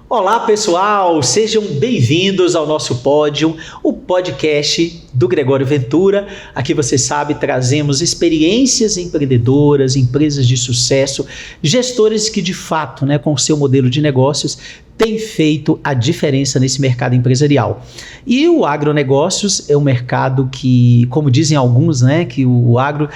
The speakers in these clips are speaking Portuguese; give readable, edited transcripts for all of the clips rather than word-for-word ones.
Olá pessoal, sejam bem-vindos ao nosso Pódio, o podcast do Gregório Ventura. Aqui você sabe, trazemos experiências empreendedoras, empresas de sucesso, gestores que de fato, com o seu modelo de negócios, têm feito a diferença nesse mercado empresarial. E o agronegócios é um mercado que, como dizem alguns, que o agro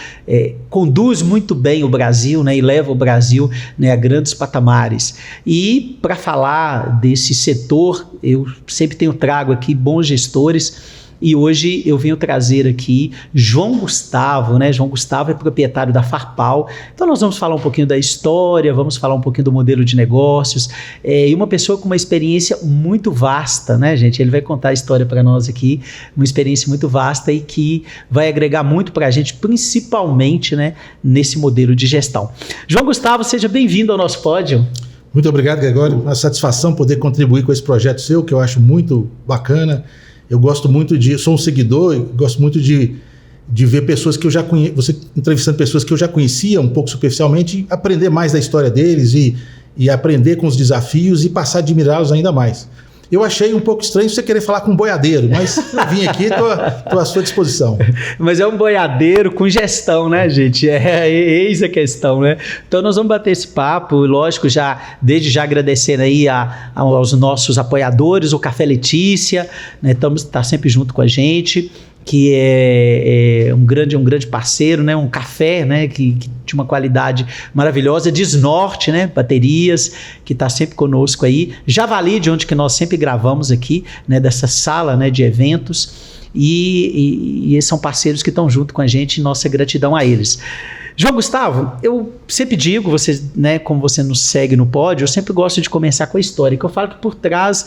conduz muito bem o Brasil, e leva o Brasil a grandes patamares. E para falar desse setor, eu sempre trago aqui bons gestores. E hoje eu venho trazer aqui João Gustavo, João Gustavo é proprietário da Farpal. Então nós vamos falar um pouquinho da história, vamos falar um pouquinho do modelo de negócios. E uma pessoa com uma experiência muito vasta, gente? Ele vai contar a história para nós aqui, uma experiência muito vasta e que vai agregar muito para a gente, principalmente, nesse modelo de gestão. João Gustavo, seja bem-vindo ao nosso pódio. Muito obrigado, Gregório. Uma satisfação poder contribuir com esse projeto seu, que eu acho muito bacana. Eu gosto muito sou um seguidor, gosto muito de ver pessoas que eu já conheço, você entrevistando pessoas que eu já conhecia um pouco superficialmente, e aprender mais da história deles e aprender com os desafios e passar a admirá-los ainda mais. Eu achei um pouco estranho você querer falar com um boiadeiro, mas eu vim aqui, estou à sua disposição. Mas é um boiadeiro com gestão, gente? Eis a questão, Então nós vamos bater esse papo, lógico, desde já agradecendo aí aos nossos apoiadores, o Café Letícia, tá sempre junto com a gente, que é um grande parceiro, um café, que de uma qualidade maravilhosa, Desnorte, baterias, que está sempre conosco aí, Javali, de onde que nós sempre gravamos aqui, dessa sala de eventos, e esses são parceiros que estão junto com a gente, nossa gratidão a eles. João Gustavo, eu sempre digo, você, como você nos segue no pódio, eu sempre gosto de começar com a história, que eu falo que por trás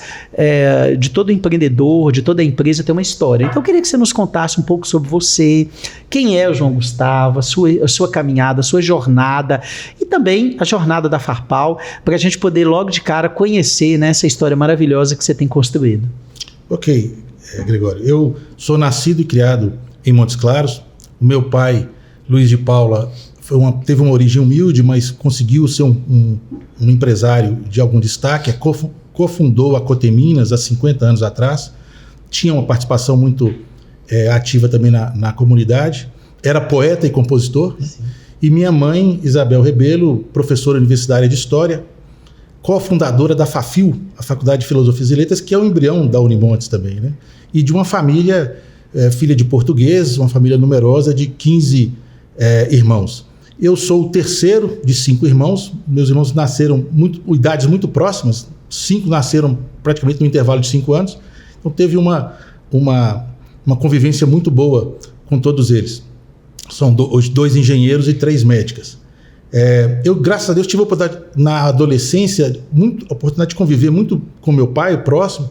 de todo empreendedor, de toda empresa tem uma história. Então eu queria que você nos contasse um pouco sobre você, quem é o João Gustavo, a sua caminhada, a sua jornada e também a jornada da Farpal, para a gente poder logo de cara conhecer essa história maravilhosa que você tem construído. Ok, Gregório, eu sou nascido e criado em Montes Claros. O meu pai, Luiz de Paula, teve uma origem humilde, mas conseguiu ser um empresário de algum destaque, cofundou a Coteminas há 50 anos atrás, tinha uma participação muito ativa também na comunidade, era poeta e compositor. Sim. E minha mãe, Isabel Rebelo, professora universitária de História, cofundadora da FAFIL, a Faculdade de Filosofias e Letras, que é o embrião da Unimontes também, E de uma família, filha de portugueses, uma família numerosa de 15 irmãos. Eu sou o terceiro de 5 irmãos. Meus irmãos nasceram idades muito próximas. 5 nasceram praticamente no intervalo de 5 anos. Então teve uma convivência muito boa com todos eles. São hoje 2 engenheiros e 3 médicas. Eu, graças a Deus, tive a oportunidade na adolescência, a oportunidade de conviver muito com meu pai, próximo.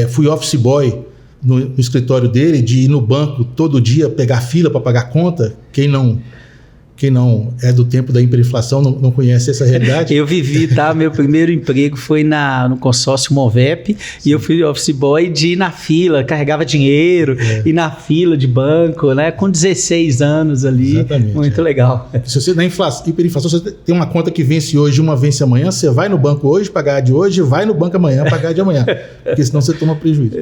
Fui office boy no escritório dele, de ir no banco todo dia pegar fila para pagar conta. Quem não é do tempo da hiperinflação não conhece essa realidade. Eu vivi, meu primeiro emprego foi no consórcio Movep. Sim. E eu fui office boy de ir na fila, carregava dinheiro, ir na fila de banco, com 16 anos ali. Exatamente. Muito legal. Se você na hiperinflação, você tem uma conta que vence hoje, uma vence amanhã, você vai no banco hoje pagar a de hoje, vai no banco amanhã pagar a de amanhã, porque senão você toma prejuízo.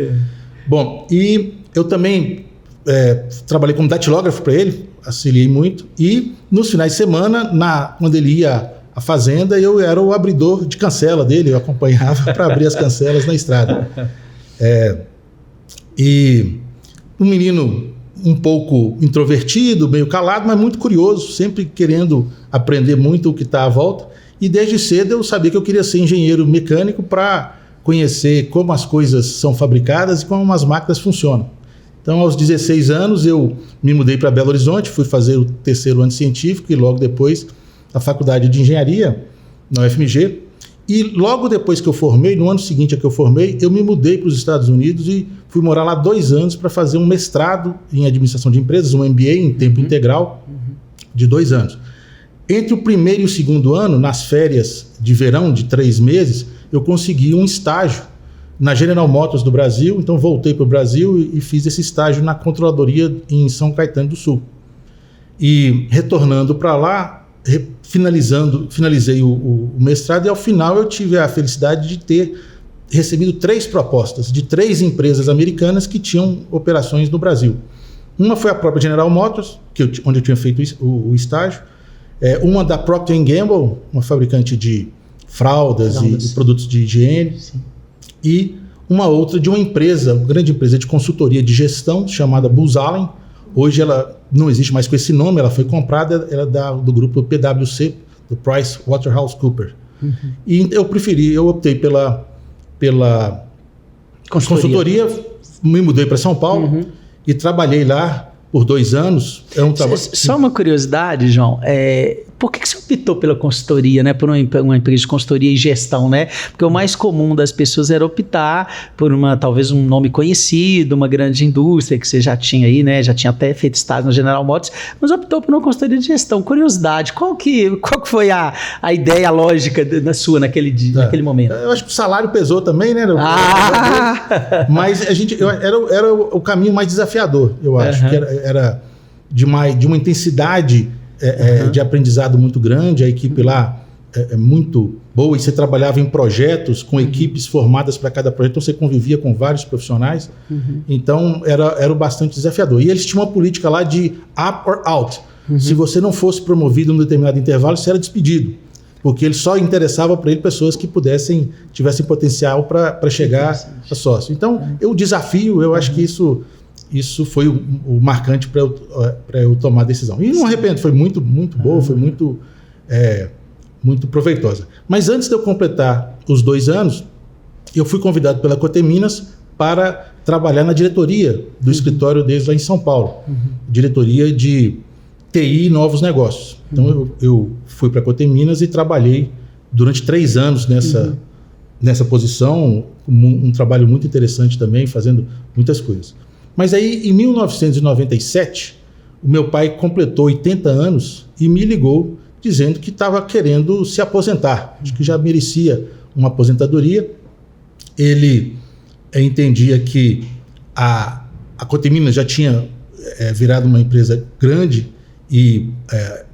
Bom, e eu também trabalhei como datilógrafo para ele, auxiliei muito, e nos finais de semana, quando ele ia à fazenda, eu era o abridor de cancela dele, eu acompanhava para abrir as cancelas na estrada. E um menino um pouco introvertido, meio calado, mas muito curioso, sempre querendo aprender muito o que está à volta, e desde cedo eu sabia que eu queria ser engenheiro mecânico para conhecer como as coisas são fabricadas e como as máquinas funcionam. Então, aos 16 anos, eu me mudei para Belo Horizonte, fui fazer o 3º ano científico e logo depois a faculdade de engenharia na UFMG. E logo depois que eu formei, no ano seguinte a que eu formei, eu me mudei para os Estados Unidos e fui morar lá 2 anos para fazer um mestrado em administração de empresas, um MBA em tempo integral de 2 anos. Entre o 1º e o 2º ano, nas férias de verão de 3 meses, eu consegui um estágio na General Motors do Brasil. Então voltei para o Brasil e fiz esse estágio na controladoria em São Caetano do Sul. E retornando para lá, finalizei o mestrado e ao final eu tive a felicidade de ter recebido 3 propostas de 3 empresas americanas que tinham operações no Brasil. Uma foi a própria General Motors, onde eu tinha feito o estágio. Uma da Procter & Gamble, uma fabricante de fraldas. E produtos de higiene. Sim. E uma outra de uma grande empresa de consultoria de gestão chamada Booz Allen. Hoje ela não existe mais com esse nome, ela foi comprada, ela é do grupo PwC, do PricewaterhouseCoopers. E eu optei pela consultoria, me mudei para São Paulo e trabalhei lá por 2 anos. Só uma curiosidade, João, por que você optou pela consultoria, né? Por uma empresa de consultoria e gestão, né? Porque o mais comum das pessoas era optar por talvez um nome conhecido, uma grande indústria que você já tinha aí, né? Já tinha até feito estágio na General Motors, mas optou por uma consultoria de gestão. Curiosidade, qual que foi a ideia, a lógica sua naquele momento? Eu acho que o salário pesou também, né? Mas era o caminho mais desafiador, eu acho. Que era de uma intensidade de aprendizado muito grande. A equipe lá é muito boa e você trabalhava em projetos com equipes formadas para cada projeto, então você convivia com vários profissionais. Então era bastante desafiador. E eles tinham uma política lá de up or out. Se você não fosse promovido em um determinado intervalo, você era despedido, porque ele só interessava para ele pessoas que tivessem potencial para chegar a sócio. Então o desafio, eu acho que isso foi o marcante para eu tomar a decisão. E não arrependo, foi muito, muito boa, foi muito proveitosa. Mas antes de eu completar os 2 anos, eu fui convidado pela Coteminas para trabalhar na diretoria do escritório deles lá em São Paulo. Diretoria de TI e novos negócios. Então eu fui para a Coteminas e trabalhei durante 3 anos nessa posição, um trabalho muito interessante também, fazendo muitas coisas. Mas aí, em 1997, o meu pai completou 80 anos e me ligou dizendo que estava querendo se aposentar, acho que já merecia uma aposentadoria. Ele entendia que a Coteminas já tinha virado uma empresa grande e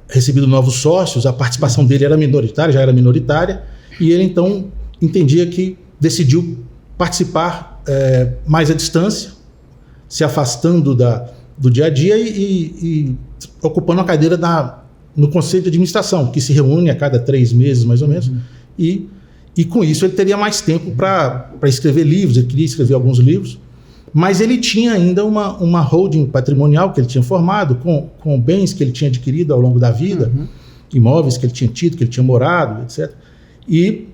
recebido novos sócios, a participação dele já era minoritária, e ele então entendia que decidiu participar mais à distância, se afastando do dia a dia e ocupando uma cadeira no Conselho de Administração, que se reúne a cada 3 meses, mais ou menos, e com isso ele teria mais tempo para escrever livros. Ele queria escrever alguns livros, mas ele tinha ainda uma holding patrimonial que ele tinha formado, com bens que ele tinha adquirido ao longo da vida, imóveis que ele tinha tido, que ele tinha morado, etc. E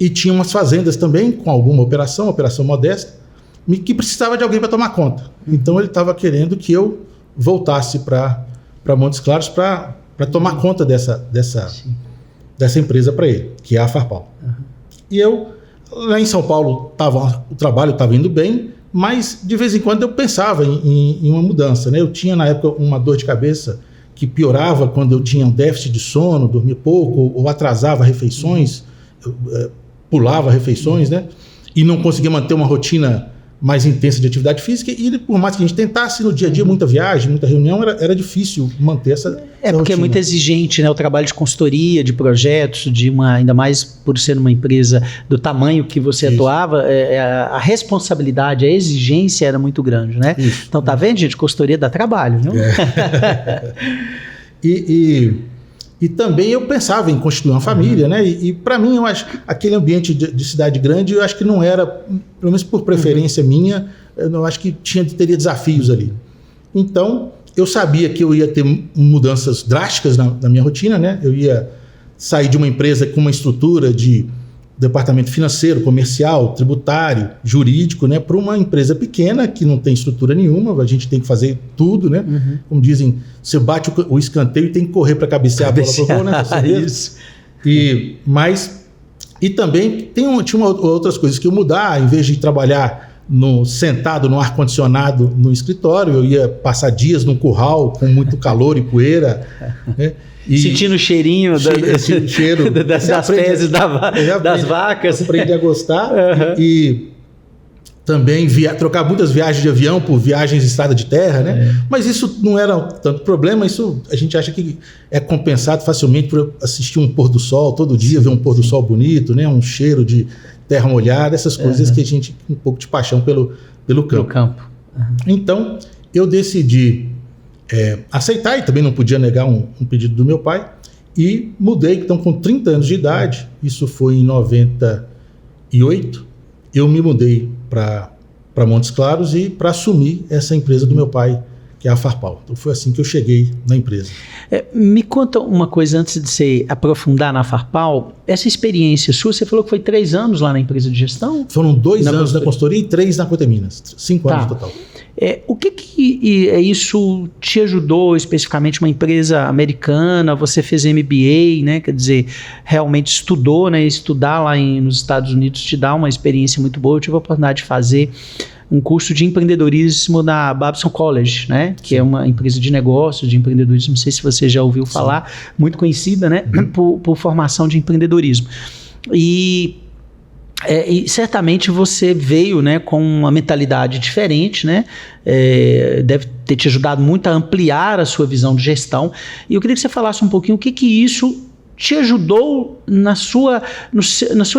tinha umas fazendas também, com alguma operação modesta, que precisava de alguém para tomar conta. Então ele estava querendo que eu voltasse para Montes Claros para tomar conta dessa empresa para ele, que é a Farpal. E eu, lá em São Paulo, o trabalho estava indo bem, mas de vez em quando eu pensava em uma mudança, né? Eu tinha na época uma dor de cabeça que piorava quando eu tinha um déficit de sono, dormia pouco ou atrasava refeições, pulava refeições, né? E não conseguia manter uma rotina mais intensa de atividade física, e por mais que a gente tentasse no dia a dia, muita viagem, muita reunião, era difícil manter essa porque rotina. É muito exigente, né? O trabalho de consultoria, de projetos, ainda mais por ser uma empresa do tamanho que você atuava, a responsabilidade, a exigência era muito grande, né? Isso. Então, tá vendo, gente? Consultoria dá trabalho, viu? E também eu pensava em constituir uma família, né? E para mim, eu acho aquele ambiente de cidade grande, eu acho que não era, pelo menos por preferência minha, eu acho que teria desafios ali. Então, eu sabia que eu ia ter mudanças drásticas na minha rotina, né? Eu ia sair de uma empresa com uma estrutura de departamento financeiro, comercial, tributário, jurídico, né, para uma empresa pequena que não tem estrutura nenhuma, a gente tem que fazer tudo, né? Como dizem, você bate o escanteio e tem que correr para cabecear a bola para o gol, né? Isso. E também tinha outras coisas que eu mudar. Em vez de trabalhar sentado no ar-condicionado no escritório, eu ia passar dias num curral com muito calor e poeira, né? Sentindo o cheirinho das fezes das vacas. Aprendi a gostar. também trocar muitas viagens de avião por viagens de estrada de terra, né? Mas isso não era tanto problema, isso a gente acha que é compensado facilmente por assistir um pôr do sol todo dia, ver um pôr do sol bonito, né? Um cheiro de terra molhada, essas coisas que a gente tem um pouco de paixão pelo campo. Então, eu decidi aceitar, e também não podia negar um pedido do meu pai, e mudei. Então, com 30 anos de idade, isso foi em 98, eu me mudei para Montes Claros e para assumir essa empresa do meu pai, que é a Farpal. Então foi assim que eu cheguei na empresa. Me conta uma coisa antes de você aprofundar na Farpal. Essa experiência sua, você falou que foi 3 anos lá na empresa de gestão? Foram 2 anos na consultoria e 3 na Coteminas. 5 anos total. O que isso te ajudou, especificamente uma empresa americana? Você fez MBA, né? Quer dizer, realmente estudou, né? Estudar lá nos Estados Unidos te dá uma experiência muito boa. Eu tive a oportunidade de fazer um curso de empreendedorismo na Babson College, né? Que é uma empresa de negócios, de empreendedorismo. Não sei se você já ouviu falar, muito conhecida, né? Por formação de empreendedorismo. E certamente você veio, né, com uma mentalidade diferente, né? Deve ter te ajudado muito a ampliar a sua visão de gestão. E eu queria que você falasse um pouquinho o que isso te ajudou na sua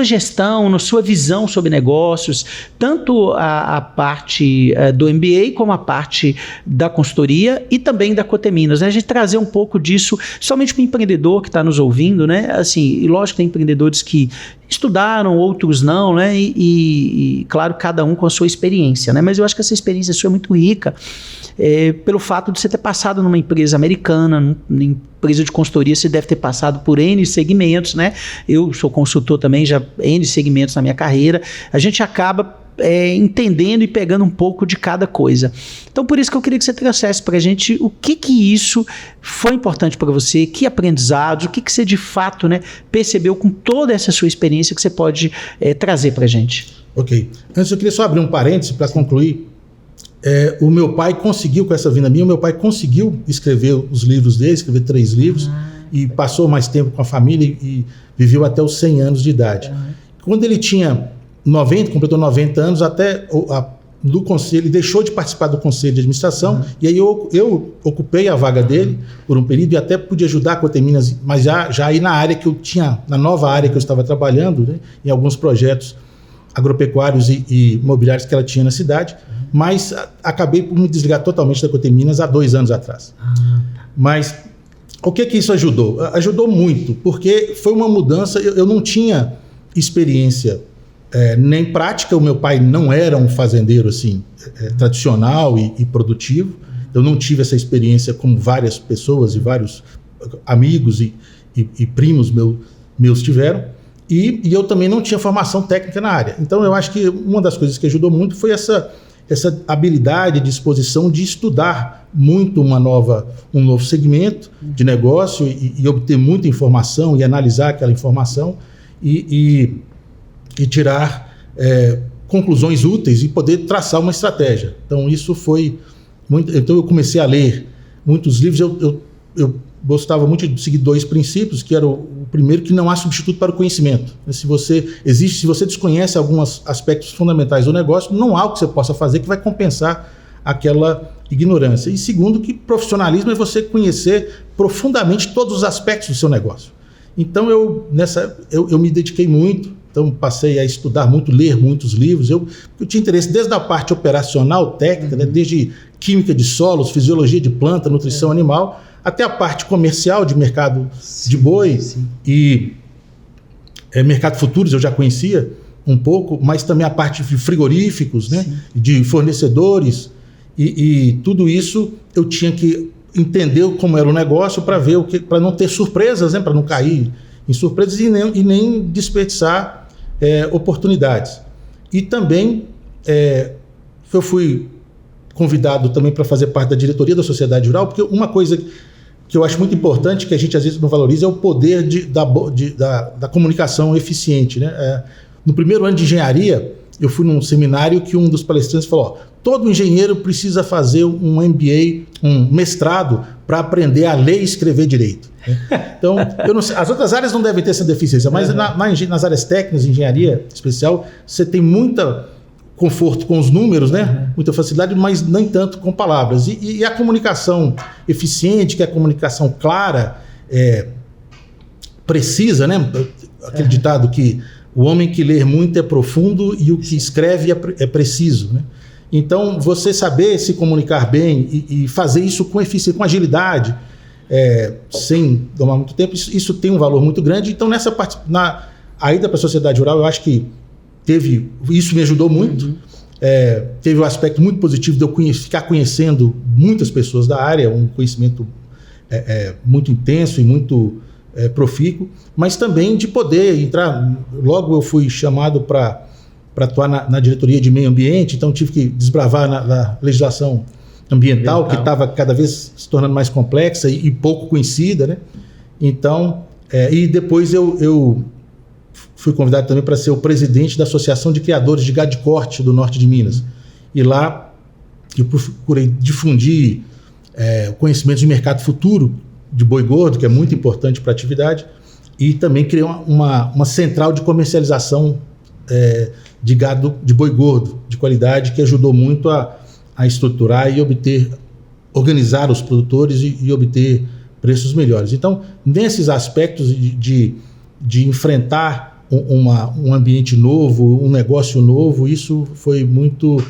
gestão, na sua visão sobre negócios, tanto a parte do MBA como a parte da consultoria e também da Coteminas, né? A gente trazer um pouco disso somente para o empreendedor que está nos ouvindo, né? Assim, e lógico que tem empreendedores que estudaram, outros não, né? E claro, cada um com a sua experiência, né? Mas eu acho que essa experiência sua é muito rica, pelo fato de você ter passado numa empresa americana, numa empresa de consultoria, você deve ter passado por N segmentos, né? Eu sou consultor também, já N segmentos na minha carreira. A gente acaba entendendo e pegando um pouco de cada coisa. Então, por isso que eu queria que você trouxesse para a gente o que isso foi importante para você, que aprendizados, o que você de fato, né, percebeu com toda essa sua experiência que você pode trazer para a gente. Ok. Antes eu queria só abrir um parêntese para concluir. O meu pai conseguiu, com essa vinda minha, o meu pai conseguiu escrever os livros dele, escrever 3 livros, e passou mais tempo com a família e viveu até os 100 anos de idade. Quando ele tinha completou 90 anos, até do conselho, ele deixou de participar do conselho de administração, e aí eu ocupei a vaga dele por um período e até pude ajudar a Coteminas, mas já aí na área que eu tinha, na nova área que eu estava trabalhando, né, em alguns projetos agropecuários e imobiliários que ela tinha na cidade, mas acabei por me desligar totalmente da Coteminas há 2 anos atrás. Mas o que isso ajudou? Ajudou muito, porque foi uma mudança. Eu não tinha experiência nem prática. O meu pai não era um fazendeiro assim, tradicional e produtivo. Eu não tive essa experiência como várias pessoas e vários amigos e primos meus tiveram. E eu também não tinha formação técnica na área. Então eu acho que uma das coisas que ajudou muito foi essa habilidade, disposição de estudar muito um novo segmento de negócio e obter muita informação e analisar aquela informação e tirar conclusões úteis e poder traçar uma estratégia. Então isso foi muito. Então eu comecei a ler muitos livros. Eu gostava muito de seguir 2 princípios, que era o primeiro, que não há substituto para o conhecimento. Se você desconhece alguns aspectos fundamentais do negócio, não há o que você possa fazer que vai compensar aquela ignorância. E segundo, que profissionalismo é você conhecer profundamente todos os aspectos do seu negócio. Então eu me dediquei muito, então passei a estudar muito, ler muitos livros. Eu tinha interesse desde a parte operacional, técnica, né, desde química de solos, fisiologia de planta, nutrição animal, até a parte comercial de mercado de boi e mercado futuros eu já conhecia um pouco, mas também a parte de frigoríficos, né, de fornecedores e tudo isso eu tinha que entender como era o negócio para ver para não ter surpresas, né, para não cair em surpresas e nem desperdiçar oportunidades. E também eu fui convidado também para fazer parte da diretoria da Sociedade Rural, porque uma coisa que eu acho muito importante, que a gente às vezes não valoriza, é o poder da comunicação eficiente, né? No primeiro ano de engenharia, eu fui num seminário que um dos palestrantes falou: todo engenheiro precisa fazer um MBA, um mestrado, para aprender a ler e escrever direito. Então, eu não sei, as outras áreas não devem ter essa deficiência, mas nas áreas técnicas, engenharia especial, você tem muita conforto com os números, né? Muita facilidade, mas nem tanto com palavras. E a comunicação eficiente, que é a comunicação clara, precisa, né? Aquele ditado que o homem que lê muito é profundo e o que escreve é preciso, né? Então, você saber se comunicar bem e fazer isso com eficiência, com agilidade, sem tomar muito tempo, isso tem um valor muito grande. Então, a ida para a sociedade rural, eu acho que isso me ajudou muito. Teve um aspecto muito positivo de eu ficar conhecendo muitas pessoas da área, um conhecimento muito intenso e muito profícuo, mas também de poder entrar. Logo eu fui chamado para atuar na diretoria de meio ambiente, então tive que desbravar na legislação ambiental, que estava cada vez se tornando mais complexa e pouco conhecida, né? Então, e depois eu fui convidado também para ser o presidente da Associação de Criadores de Gado de Corte do Norte de Minas. E lá eu procurei difundir o conhecimento de mercado futuro de boi gordo, que é muito importante para a atividade, e também criei uma central de comercialização de gado de boi gordo, de qualidade, que ajudou muito a estruturar e organizar os produtores e obter preços melhores. Então, nesses aspectos de enfrentar um ambiente novo, um negócio novo, isso foi muito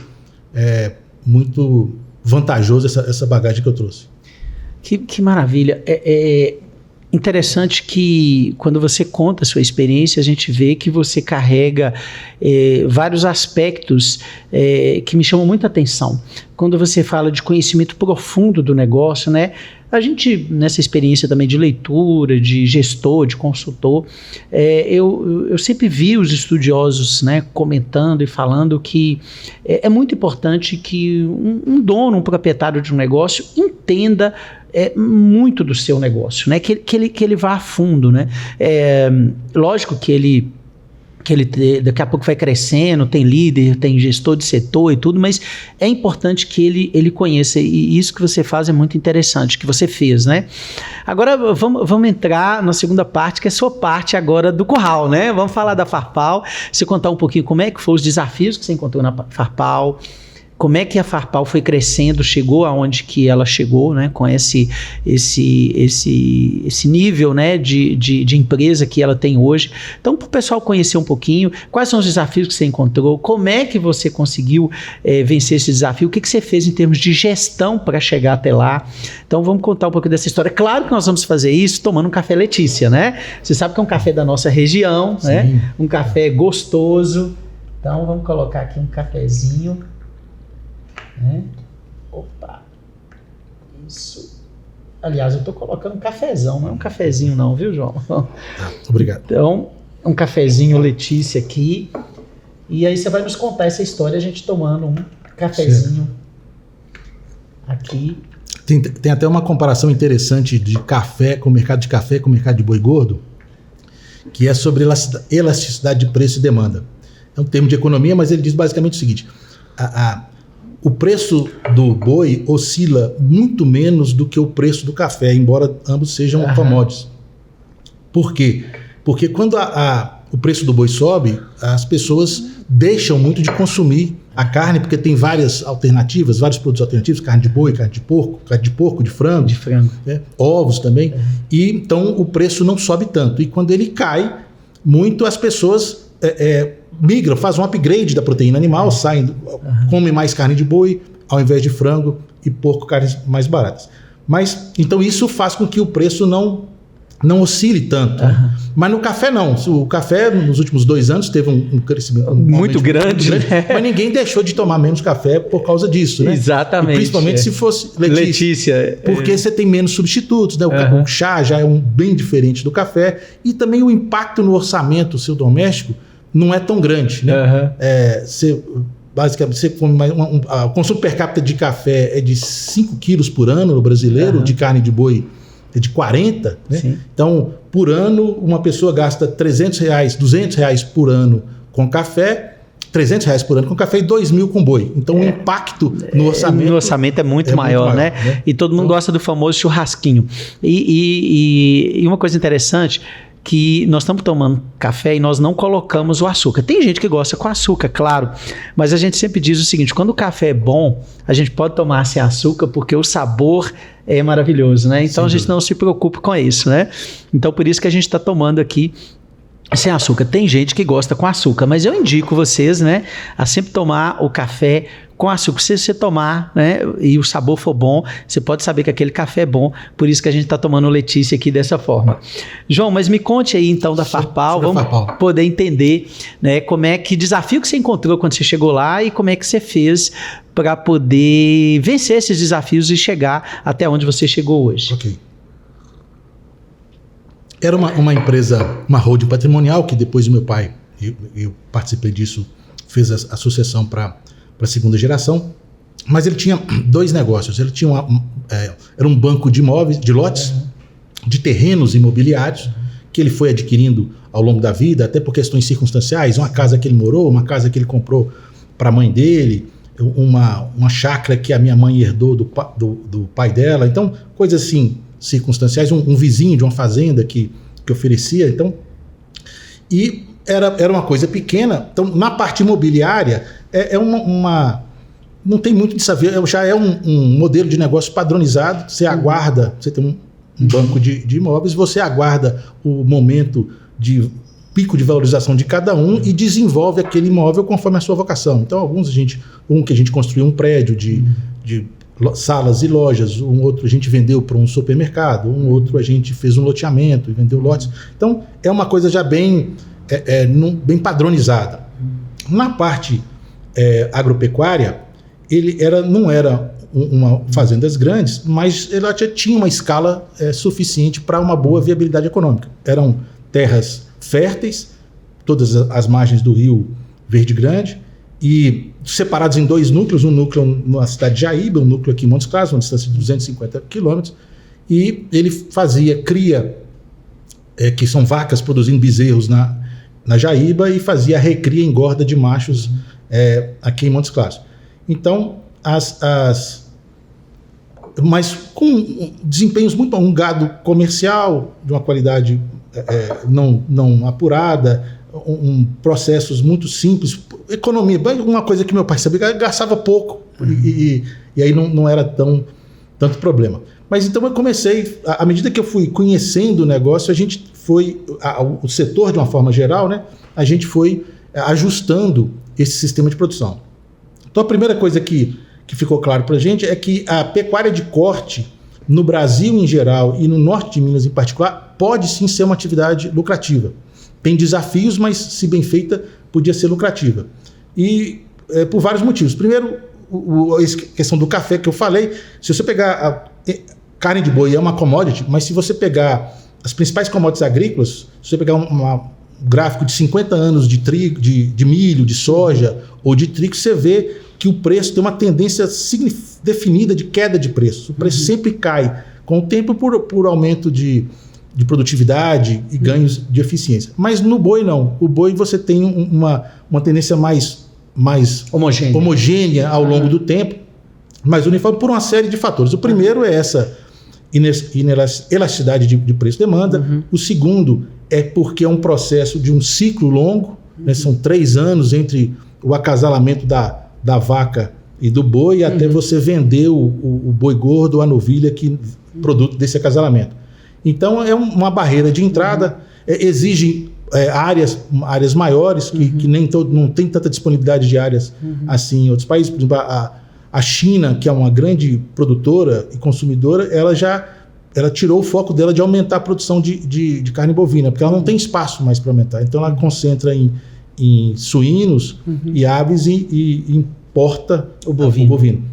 vantajoso, essa bagagem que eu trouxe. Que maravilha. É interessante que quando você conta a sua experiência, a gente vê que você carrega vários aspectos que me chamam muita atenção. Quando você fala de conhecimento profundo do negócio, né? A gente, nessa experiência também de leitura, de gestor, de consultor, eu sempre vi os estudiosos, né, comentando e falando que é muito importante que um dono, um proprietário de um negócio entenda muito do seu negócio, né? Que ele vá a fundo, né? Lógico que ele daqui a pouco vai crescendo, tem líder, tem gestor de setor e tudo, mas é importante que ele conheça, e isso que você faz é muito interessante, que você fez, né? Agora vamos entrar na segunda parte, que é a sua parte agora do curral, né? Vamos falar da Farpal, você contar um pouquinho como é que foram os desafios que você encontrou na Farpal, como é que a Farpal foi crescendo, chegou aonde que ela chegou, né, com esse nível, né, de empresa que ela tem hoje. Então, para o pessoal conhecer um pouquinho, quais são os desafios que você encontrou, como é que você conseguiu vencer esse desafio, o que você fez em termos de gestão para chegar até lá. Então, vamos contar um pouco dessa história. Claro que nós vamos fazer isso tomando um café Letícia, né? Você sabe que é um café da nossa região, né? Um café gostoso. Então, vamos colocar aqui um cafezinho. Opa, isso. Aliás, eu estou colocando um cafezão, não é um cafezinho não, viu, João? Obrigado. Então, um cafezinho Letícia aqui, e aí você vai nos contar essa história, a gente tomando um cafezinho aqui. Tem até uma comparação interessante de café com o mercado de café com o mercado de boi gordo, que é sobre elasticidade de preço e demanda. É um termo de economia, mas ele diz basicamente o seguinte: o preço do boi oscila muito menos do que o preço do café, embora ambos sejam commodities. Por quê? Porque quando o preço do boi sobe, as pessoas deixam muito de consumir a carne, porque tem várias alternativas, vários produtos alternativos, carne de boi, carne de porco, de frango. Ovos também. E então o preço não sobe tanto. E quando ele cai muito, as pessoas migram, fazem um upgrade da proteína animal, comem mais carne de boi ao invés de frango e porco, carnes mais baratas. Mas então isso faz com que o preço não oscile tanto. Mas no café não. O café nos últimos 2 anos teve um crescimento muito grande, né? Mas ninguém deixou de tomar menos café por causa disso, né? Exatamente. E principalmente se fosse Letícia. Porque você tem menos substitutos, né? O chá já é bem diferente do café, e também o impacto no orçamento seu doméstico não é tão grande, né? Basicamente, você come o consumo per capita de café é de 5 quilos por ano no brasileiro, de carne de boi é de 40, né? Sim. Então, por ano, uma pessoa gasta R$300, R$200 por ano com café, R$300 por ano com café e R$2.000 com boi. Então, o impacto no orçamento é muito maior, né? E todo mundo gosta do famoso churrasquinho. E uma coisa interessante, que nós estamos tomando café e nós não colocamos o açúcar. Tem gente que gosta com açúcar, claro, mas a gente sempre diz o seguinte, quando o café é bom, a gente pode tomar sem açúcar porque o sabor é maravilhoso, né? Então a gente não se preocupa com isso, né? Então por isso que a gente está tomando aqui sem açúcar. Tem gente que gosta com açúcar, mas eu indico vocês, né, a sempre tomar o café com açúcar. Se você tomar, né, e o sabor for bom, você pode saber que aquele café é bom, por isso que a gente está tomando Letícia aqui dessa forma. João, mas me conte aí então da Farpal, vamos poder entender, né, como é que desafio que você encontrou quando você chegou lá e como é que você fez para poder vencer esses desafios e chegar até onde você chegou hoje. Ok. Era uma empresa, uma holding patrimonial, que depois do meu pai, eu participei disso, fez a sucessão para a segunda geração, mas ele tinha 2 negócios. Ele tinha era um banco de imóveis, de lotes, de terrenos imobiliários, que ele foi adquirindo ao longo da vida, até por questões circunstanciais, uma casa que ele morou, uma casa que ele comprou para a mãe dele, uma chácara que a minha mãe herdou do pai dela, então coisas assim, circunstanciais, um vizinho de uma fazenda que oferecia, então, e era uma coisa pequena. Então, na parte imobiliária, não tem muito de saber, já é um modelo de negócio padronizado. Você aguarda, você tem um banco de imóveis, você aguarda o momento de pico de valorização de cada um e desenvolve aquele imóvel conforme a sua vocação. Então, que a gente construiu um prédio de salas e lojas, um outro a gente vendeu para um supermercado, um outro a gente fez um loteamento e vendeu lotes. Então, é uma coisa já bem padronizada. Na parte agropecuária, ele não era uma fazendas grandes, mas ela já tinha uma escala suficiente para uma boa viabilidade econômica. Eram terras férteis, todas as margens do rio Verde Grande, e separados em 2 núcleos, um núcleo na cidade de Jaíba, um núcleo aqui em Montes Claros, uma distância de 250 quilômetros, e ele fazia cria, que são vacas produzindo bezerros na Jaíba, e fazia recria e engorda de machos aqui em Montes Claros. Então, mas com desempenhos muito bons, um gado comercial de uma qualidade não apurada, processos muito simples, economia, uma coisa que meu pai sabia, gastava pouco, e aí não era tanto problema. Mas então eu comecei, à medida que eu fui conhecendo o negócio, a gente foi, o setor de uma forma geral, né, a gente foi ajustando esse sistema de produção. Então a primeira coisa que ficou claro para a gente é que a pecuária de corte, no Brasil em geral e no norte de Minas em particular, pode sim ser uma atividade lucrativa. Tem desafios, mas se bem feita, podia ser lucrativa. E por vários motivos. Primeiro, a questão do café que eu falei. Se você pegar carne de boi é uma commodity, mas se você pegar as principais commodities agrícolas, se você pegar um gráfico de 50 anos de trigo, de milho, de soja ou de trigo, você vê que o preço tem uma tendência definida de queda de preço. O preço sempre cai com o tempo por aumento de produtividade e ganhos de eficiência. Mas no boi não. O boi você tem uma tendência mais homogênea ao longo do tempo, mas uniforme por uma série de fatores. O primeiro é essa elasticidade de preço e demanda. O segundo é porque é um processo de um ciclo longo, né? São 3 anos entre o acasalamento da vaca e do boi até você vender o boi gordo, a novilha, produto desse acasalamento. Então é uma barreira de entrada, exige áreas maiores, que não tem tanta disponibilidade de áreas assim em outros países. Por exemplo, a China, que é uma grande produtora e consumidora, ela tirou o foco dela de aumentar a produção de carne bovina, porque ela não tem espaço mais para aumentar. Então ela concentra em suínos e aves e importa o bovino.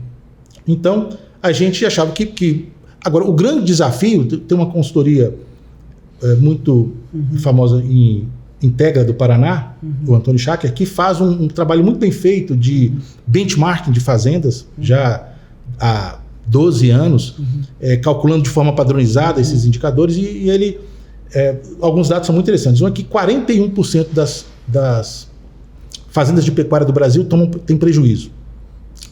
Então a gente achava que agora, o grande desafio, tem uma consultoria muito famosa em Integra do Paraná, o Antônio Schacker, que faz um trabalho muito bem feito de benchmarking de fazendas, já há 12 anos, calculando de forma padronizada esses indicadores, e ele, alguns dados são muito interessantes. Um é que 41% das fazendas de pecuária do Brasil tem prejuízo.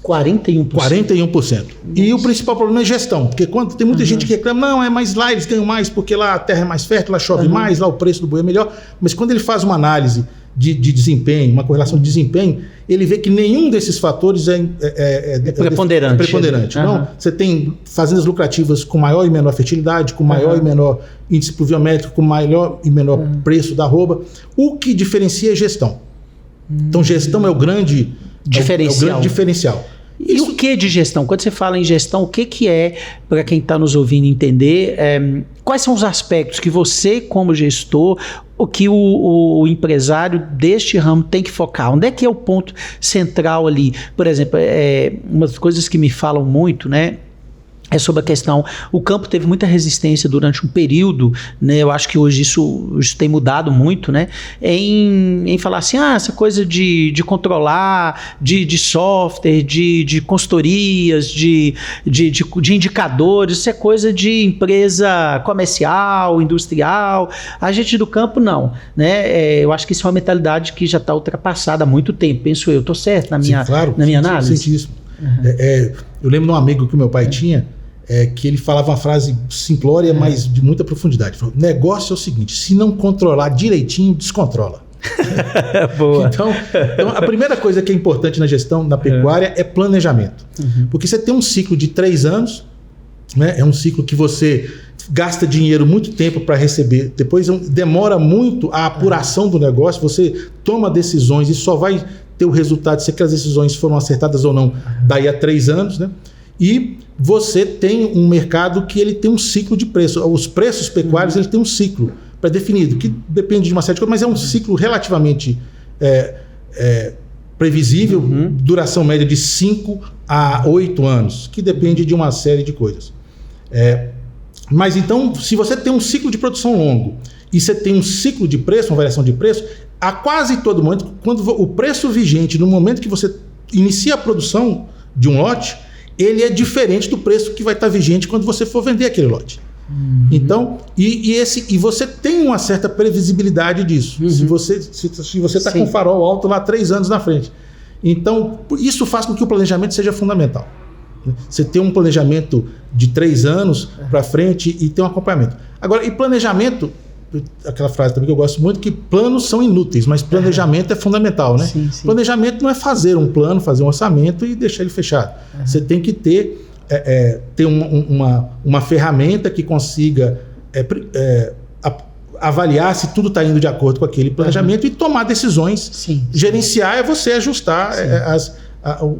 41%. 41%. E o principal problema é gestão, porque quando tem muita gente que reclama, não, mas lá eles ganham mais porque lá a terra é mais fértil, lá chove mais, lá o preço do boi é melhor. Mas quando ele faz uma análise de desempenho, uma correlação de desempenho, ele vê que nenhum desses fatores é preponderante. Não, você tem fazendas lucrativas com maior e menor fertilidade, com maior e menor índice pluviométrico, com maior e menor preço da arroba. O que diferencia é gestão. Então, gestão é o grande diferencial. E o que de gestão? Quando você fala em gestão, o que é, para quem está nos ouvindo entender, quais são os aspectos que você, como gestor, o que o empresário deste ramo tem que focar? Onde é que é o ponto central ali? Por exemplo, uma das coisas que me falam muito, né? É sobre a questão, o campo teve muita resistência durante um período, né? Eu acho que hoje isso tem mudado muito, né? Em falar assim, essa coisa de controlar, de software, de consultorias, de indicadores, isso é coisa de empresa comercial, industrial. A gente do campo não, né? Eu acho que isso é uma mentalidade que já está ultrapassada há muito tempo, penso eu. Estou certo na minha análise? Sim, isso. Eu lembro de um amigo que o meu pai tinha, que ele falava uma frase simplória, mas de muita profundidade. Ele falou, negócio é o seguinte, se não controlar direitinho, descontrola. Boa. Então, a primeira coisa que é importante na gestão, na pecuária, é planejamento. Porque você tem um ciclo de 3 anos, né? É um ciclo que você gasta dinheiro muito tempo para receber, depois demora muito a apuração do negócio, você toma decisões e só vai ter o resultado se aquelas decisões foram acertadas ou não daí a 3 anos, né? E você tem um mercado que ele tem um ciclo de preço. Os preços pecuários eles têm um ciclo pré-definido, que depende de uma série de coisas, mas é um ciclo relativamente previsível, duração média de 5 a 8 anos, que depende de uma série de coisas. Mas então, se você tem um ciclo de produção longo e você tem um ciclo de preço, uma variação de preço, a quase todo momento, quando o preço vigente, no momento que você inicia a produção de um lote, ele é diferente do preço que vai estar vigente quando você for vender aquele lote. Então, e você tem uma certa previsibilidade disso. Se você está com o farol alto lá 3 anos na frente. Então, isso faz com que o planejamento seja fundamental. Você tem um planejamento de 3 anos para frente e tem um acompanhamento. Agora, e planejamento, aquela frase também que eu gosto muito, que planos são inúteis, mas planejamento é fundamental, né? Sim. Planejamento não é fazer um plano, fazer um orçamento e deixar ele fechado. Você tem que ter uma ferramenta que consiga avaliar se tudo está indo de acordo com aquele planejamento e tomar decisões. Gerenciar é você ajustar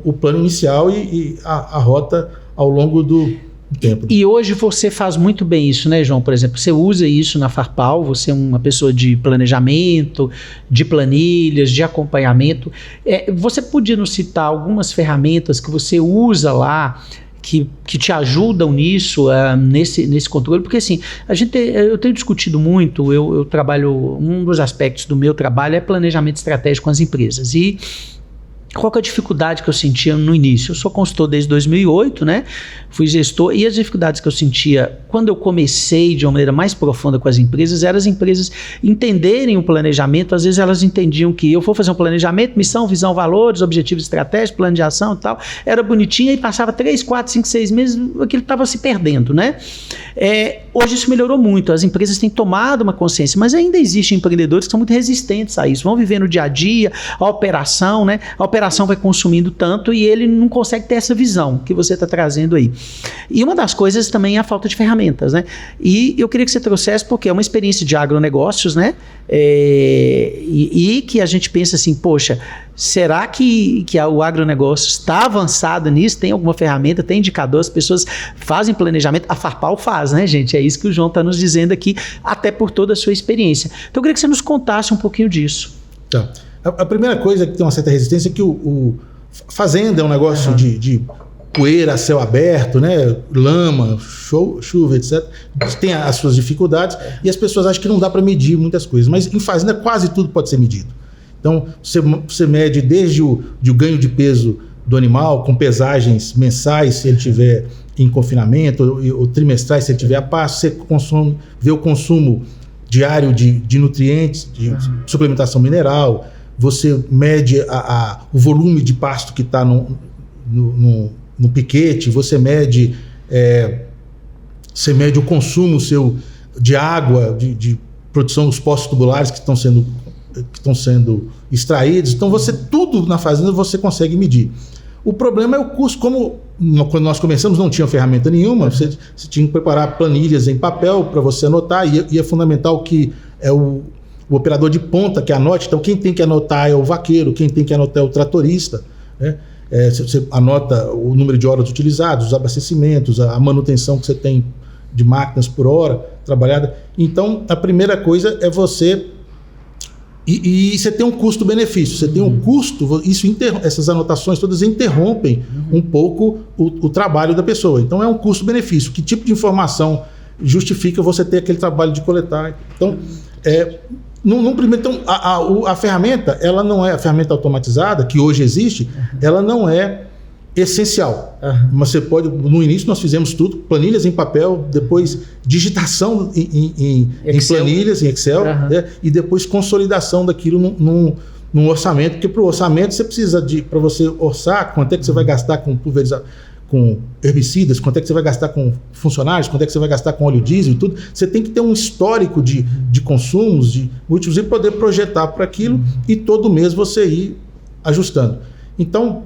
o plano inicial e a rota ao longo do tempo. E hoje você faz muito bem isso, né, João? Por exemplo, você usa isso na Farpal, você é uma pessoa de planejamento, de planilhas, de acompanhamento. Você podia nos citar algumas ferramentas que você usa lá que te ajudam nisso, nesse controle? Porque assim, eu tenho discutido muito, eu trabalho, um dos aspectos do meu trabalho é planejamento estratégico com as empresas. E qual que é a dificuldade que eu sentia no início? Eu sou consultor desde 2008, né? Fui gestor, e as dificuldades que eu sentia quando eu comecei de uma maneira mais profunda com as empresas, eram as empresas entenderem o planejamento. Às vezes elas entendiam que eu vou fazer um planejamento, missão, visão, valores, objetivos estratégicos, plano de ação e tal, era bonitinho, e passava 3, 4, 5, 6 meses, aquilo estava se perdendo, né? Hoje isso melhorou muito, as empresas têm tomado uma consciência, mas ainda existem empreendedores que são muito resistentes a isso, vão viver no dia a dia, a operação, né? A operação vai consumindo tanto e ele não consegue ter essa visão que você está trazendo aí. E uma das coisas também é a falta de ferramentas, né? E eu queria que você trouxesse, porque é uma experiência de agronegócios, né? E que a gente pensa assim, poxa, será que o agronegócio está avançado nisso? Tem alguma ferramenta, tem indicador, as pessoas fazem planejamento, a Farpal faz, né, gente? É isso que o João está nos dizendo aqui, até por toda a sua experiência. Então eu queria que você nos contasse um pouquinho disso. Tá. A primeira coisa que tem uma certa resistência é que fazenda é um negócio de poeira a céu aberto, né? Lama, chuva, etc. Tem as suas dificuldades e as pessoas acham que não dá para medir muitas coisas, mas em fazenda quase tudo pode ser medido. Então você mede desde o ganho de peso do animal, com pesagens mensais, se ele tiver em confinamento, ou trimestrais, se ele tiver a pasto, você vê o consumo diário de nutrientes, de suplementação mineral, você mede o volume de pasto que está no piquete, você mede o consumo seu de água, de produção dos poços tubulares que estão sendo extraídos. Então, tudo na fazenda você consegue medir. O problema é o custo. Quando nós começamos não tinha ferramenta nenhuma, você tinha que preparar planilhas em papel para você anotar, e é fundamental que o operador de ponta que anote. Então, quem tem que anotar é o vaqueiro, quem tem que anotar é o tratorista, né? Você anota o número de horas utilizadas, os abastecimentos, a manutenção que você tem de máquinas por hora trabalhada. Então, a primeira coisa é você... E você tem um custo-benefício, você tem um custo, essas anotações todas interrompem um pouco o trabalho da pessoa. Então é um custo-benefício. Que tipo de informação justifica você ter aquele trabalho de coletar? Então, a ferramenta, ela não é a ferramenta automatizada, que hoje existe, ela não é essencial. Mas você pode, no início nós fizemos tudo, planilhas em papel, depois digitação em planilhas, em Excel, né? E depois consolidação daquilo num orçamento, porque para o orçamento você precisa para você orçar, quanto é que você vai gastar com com herbicidas, quanto é que você vai gastar com funcionários, quanto é que você vai gastar com óleo diesel e tudo. Você tem que ter um histórico de consumos, de múltiplos, e poder projetar para aquilo e todo mês você ir ajustando. Então,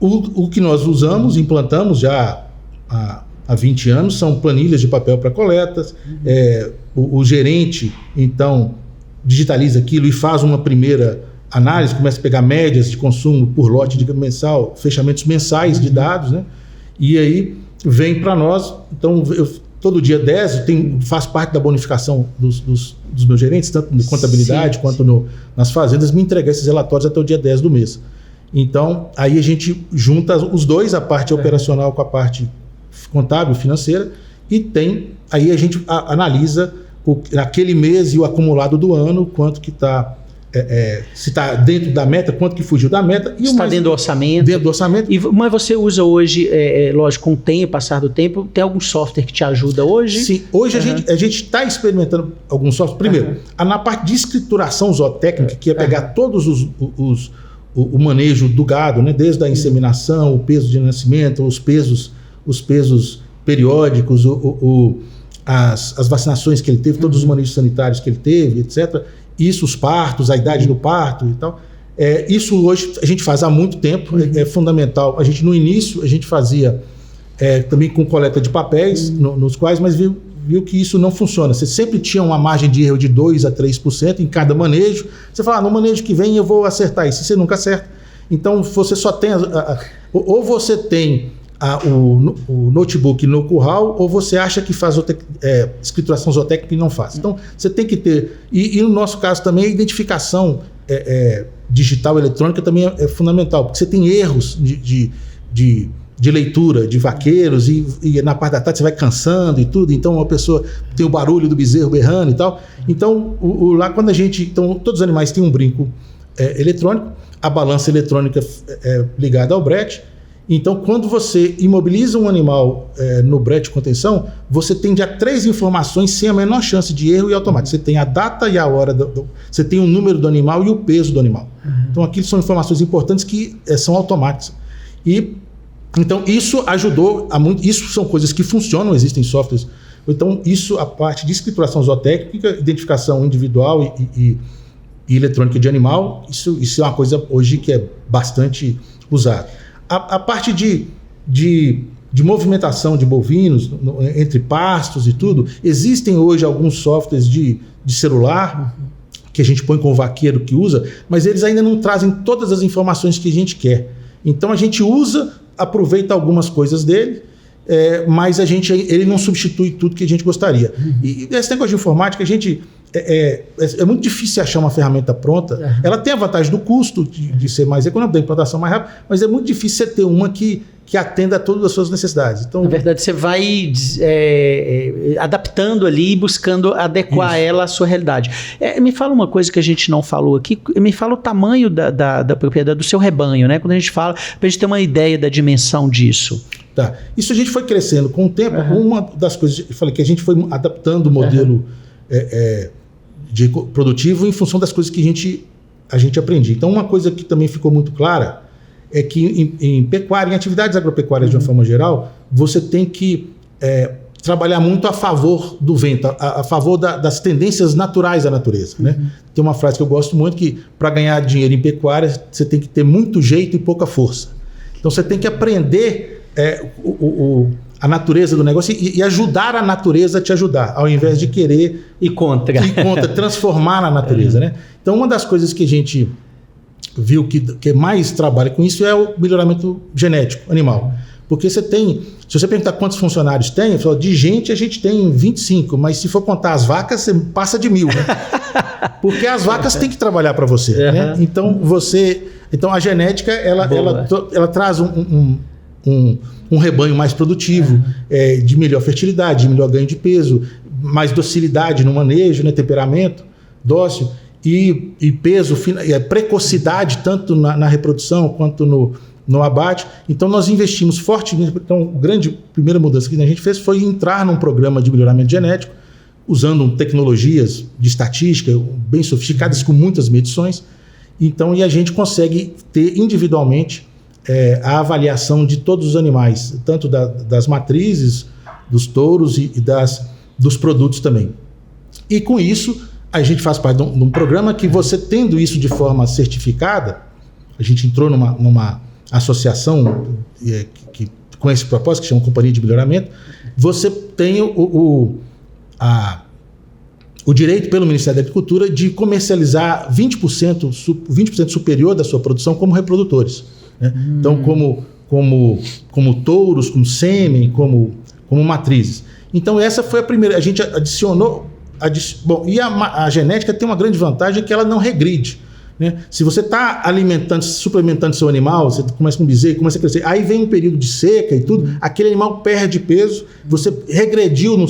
o que nós usamos, implantamos já há 20 anos, são planilhas de papel para coletas. O gerente, então, digitaliza aquilo e faz uma primeira análise, começa a pegar médias de consumo por lote de mensal, fechamentos mensais de dados, né? E aí vem para nós. Então, todo dia 10, faz parte da bonificação dos meus gerentes, tanto de contabilidade quanto nas fazendas, me entregar esses relatórios até o dia 10 do mês. Então, aí a gente junta os dois, a parte operacional com a parte contábil, financeira, e aí a gente analisa aquele mês e o acumulado do ano, quanto que está, se está dentro da meta, quanto que fugiu da meta. E está dentro do orçamento. Dentro do orçamento. Mas você usa hoje, lógico, com o passar do tempo, tem algum software que te ajuda hoje? Sim, hoje a gente está experimentando alguns softwares. Primeiro, na parte de escrituração zootécnica, que é pegar todos o manejo do gado, né? Desde a inseminação, o peso de nascimento, os pesos periódicos, as vacinações que ele teve, todos os manejos sanitários que ele teve, etc. Isso, os partos, a idade do parto e tal. Isso hoje a gente faz há muito tempo, é fundamental. No início, a gente fazia também com coleta de papéis, nos quais, mas viu que isso não funciona. Você sempre tinha uma margem de erro de 2% a 3% em cada manejo. Você fala, no manejo que vem eu vou acertar isso. Você nunca acerta. Então, você só tem... ou você tem o notebook no curral, ou você acha que faz escrituração zootécnica e não faz. Então, você tem que ter... E no nosso caso também, a identificação digital eletrônica também é fundamental, porque você tem erros de leitura de vaqueiros, e na parte da tarde você vai cansando e tudo, então uma pessoa tem o barulho do bezerro berrando e tal. Então, lá quando então, todos os animais têm um brinco eletrônico, a balança eletrônica é ligada ao brete. Então, quando você imobiliza um animal no brete de contenção, você tem já 3 informações sem a menor chance de erro e automático. Você tem a data e a hora, você tem o número do animal e o peso do animal. Então, aquilo são informações importantes que são automáticas. Então, isso ajudou a muito. Isso são coisas que funcionam, existem softwares. Então, a parte de escrituração zootécnica, identificação individual e eletrônica de animal, isso é uma coisa hoje que é bastante usada. A parte de movimentação de bovinos entre pastos e tudo, existem hoje alguns softwares de celular que a gente põe com o vaqueiro que usa, mas eles ainda não trazem todas as informações que a gente quer. Então, a gente aproveita algumas coisas dele, mas ele não substitui tudo que a gente gostaria. E esse negócio de informática, é muito difícil achar uma ferramenta pronta. Ela tem a vantagem do custo de ser mais econômica, da implantação mais rápida, mas é muito difícil você ter uma que atenda a todas as suas necessidades. Então, na verdade, você vai adaptando ali e buscando adequar ela à sua realidade. Me fala uma coisa que a gente não falou aqui, me fala o tamanho da propriedade, do seu rebanho, né? Quando a gente fala, para a gente ter uma ideia da dimensão disso. Tá. Isso a gente foi crescendo com o tempo. Uma das coisas, eu falei que a gente foi adaptando o modelo produtivo em função das coisas que a gente aprendia. Então, uma coisa que também ficou muito clara é que em pecuária, em atividades agropecuárias de uma forma geral, você tem que trabalhar muito a favor do vento, a favor das tendências naturais da natureza. Né? Tem uma frase que eu gosto muito, que para ganhar dinheiro em pecuária, você tem que ter muito jeito e pouca força. Então você tem que aprender a natureza do negócio e ajudar a natureza a te ajudar, ao invés de querer ir contra transformar na natureza. Né? Então uma das coisas que a gente viu que mais trabalha com isso é o melhoramento genético animal. Porque se você perguntar quantos funcionários tem, falo, de gente a gente tem 25, mas se for contar as vacas, você passa de 1000. Né? Porque as vacas têm que trabalhar para você. Né? Então a genética ela traz um rebanho mais produtivo, de melhor fertilidade, de melhor ganho de peso, mais docilidade no manejo, né? Temperamento dócil e peso, precocidade tanto na reprodução quanto no abate. Então nós investimos fortemente. Então a primeira mudança que a gente fez foi entrar num programa de melhoramento genético, usando tecnologias de estatística bem sofisticadas, com muitas medições. Então, e a gente consegue ter individualmente a avaliação de todos os animais, tanto das matrizes, dos touros e dos produtos também. E com isso, a gente faz parte de um programa que você tendo isso de forma certificada, a gente entrou numa associação que com esse propósito, que chama Companhia de Melhoramento, você tem o direito pelo Ministério da Agricultura de comercializar 20% superior da sua produção como reprodutores. Né? Então, como touros, como sêmen, como matrizes. Então, essa foi a primeira. A gente adicionou. Bom, e a genética tem uma grande vantagem, que ela não regride. Né? Se você está suplementando seu animal, você começa com bezerro, começa a crescer, aí vem um período de seca e tudo, aquele animal perde peso, você regrediu no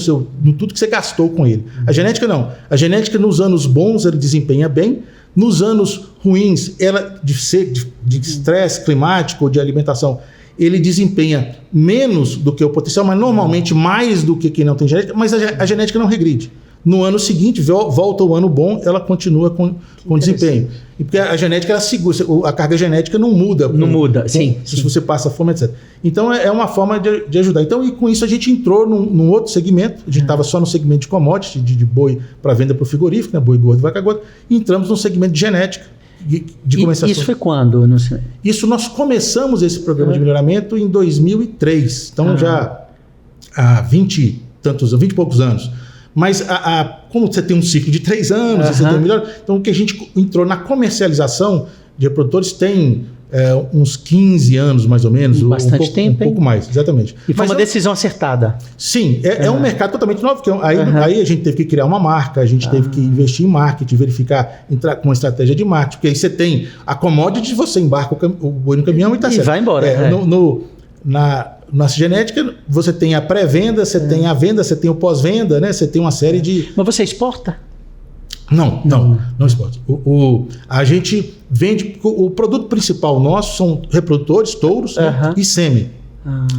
tudo que você gastou com ele. A genética não. A genética, nos anos bons, ela desempenha bem, nos anos ruins, ela de estresse climático ou de alimentação, ele desempenha menos do que o potencial, mas normalmente mais do que quem não tem genética, mas a genética não regride. No ano seguinte, volta o ano bom, ela continua com desempenho. E porque a genética, ela segura, a carga genética não muda. Não muda, sim. Se você passa fome, etc. Então, é uma forma de ajudar. Então, e com isso, a gente entrou num outro segmento. A gente estava só no segmento de commodity, de boi para venda para o frigorífico, né? Boi gordo, vaca gorda. E entramos no segmento de genética. De comercialização. Isso foi quando? Isso, nós começamos esse programa de melhoramento em 2003. Então, já há 20 e poucos anos. Mas como você tem um ciclo de 3 anos, você tem melhor. Então, o que a gente entrou na comercialização de reprodutores tem uns 15 anos, mais ou menos. Bastante tempo. Um pouco mais, exatamente. E foi uma decisão acertada. Sim, é um mercado totalmente novo. Porque aí a gente teve que criar uma marca, a gente teve que investir em marketing, verificar, entrar com uma estratégia de marketing. Porque aí você tem a commodity, você embarca o boi no caminhão e está certo. E vai embora. Na genética, você tem a pré-venda, você tem a venda, você tem o pós-venda, né? Você tem uma série de... Mas você exporta? Não exporta. A gente vende... O produto principal nosso são reprodutores, touros, né? E sêmen.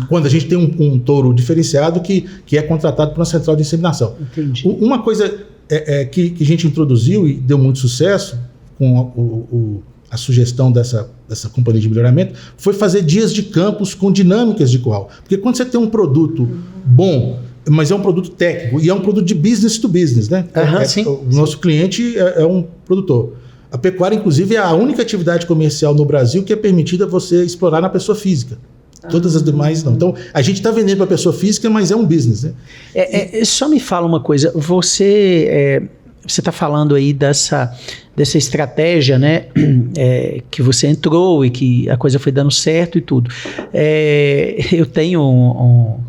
Quando a gente tem um touro diferenciado que é contratado por uma central de inseminação. Entendi. Uma coisa que a gente introduziu e deu muito sucesso com a sugestão dessa companhia de melhoramento foi fazer dias de campos com dinâmicas de curral. Porque quando você tem um produto bom, mas é um produto técnico e é um produto de business to business, né? O nosso cliente é um produtor. A pecuária, inclusive, é a única atividade comercial no Brasil que é permitida você explorar na pessoa física. Todas as demais não. Então, a gente está vendendo para a pessoa física, mas é um business, né? Só me fala uma coisa. Você está falando aí dessa estratégia, né, que você entrou e que a coisa foi dando certo e tudo. Eu tenho um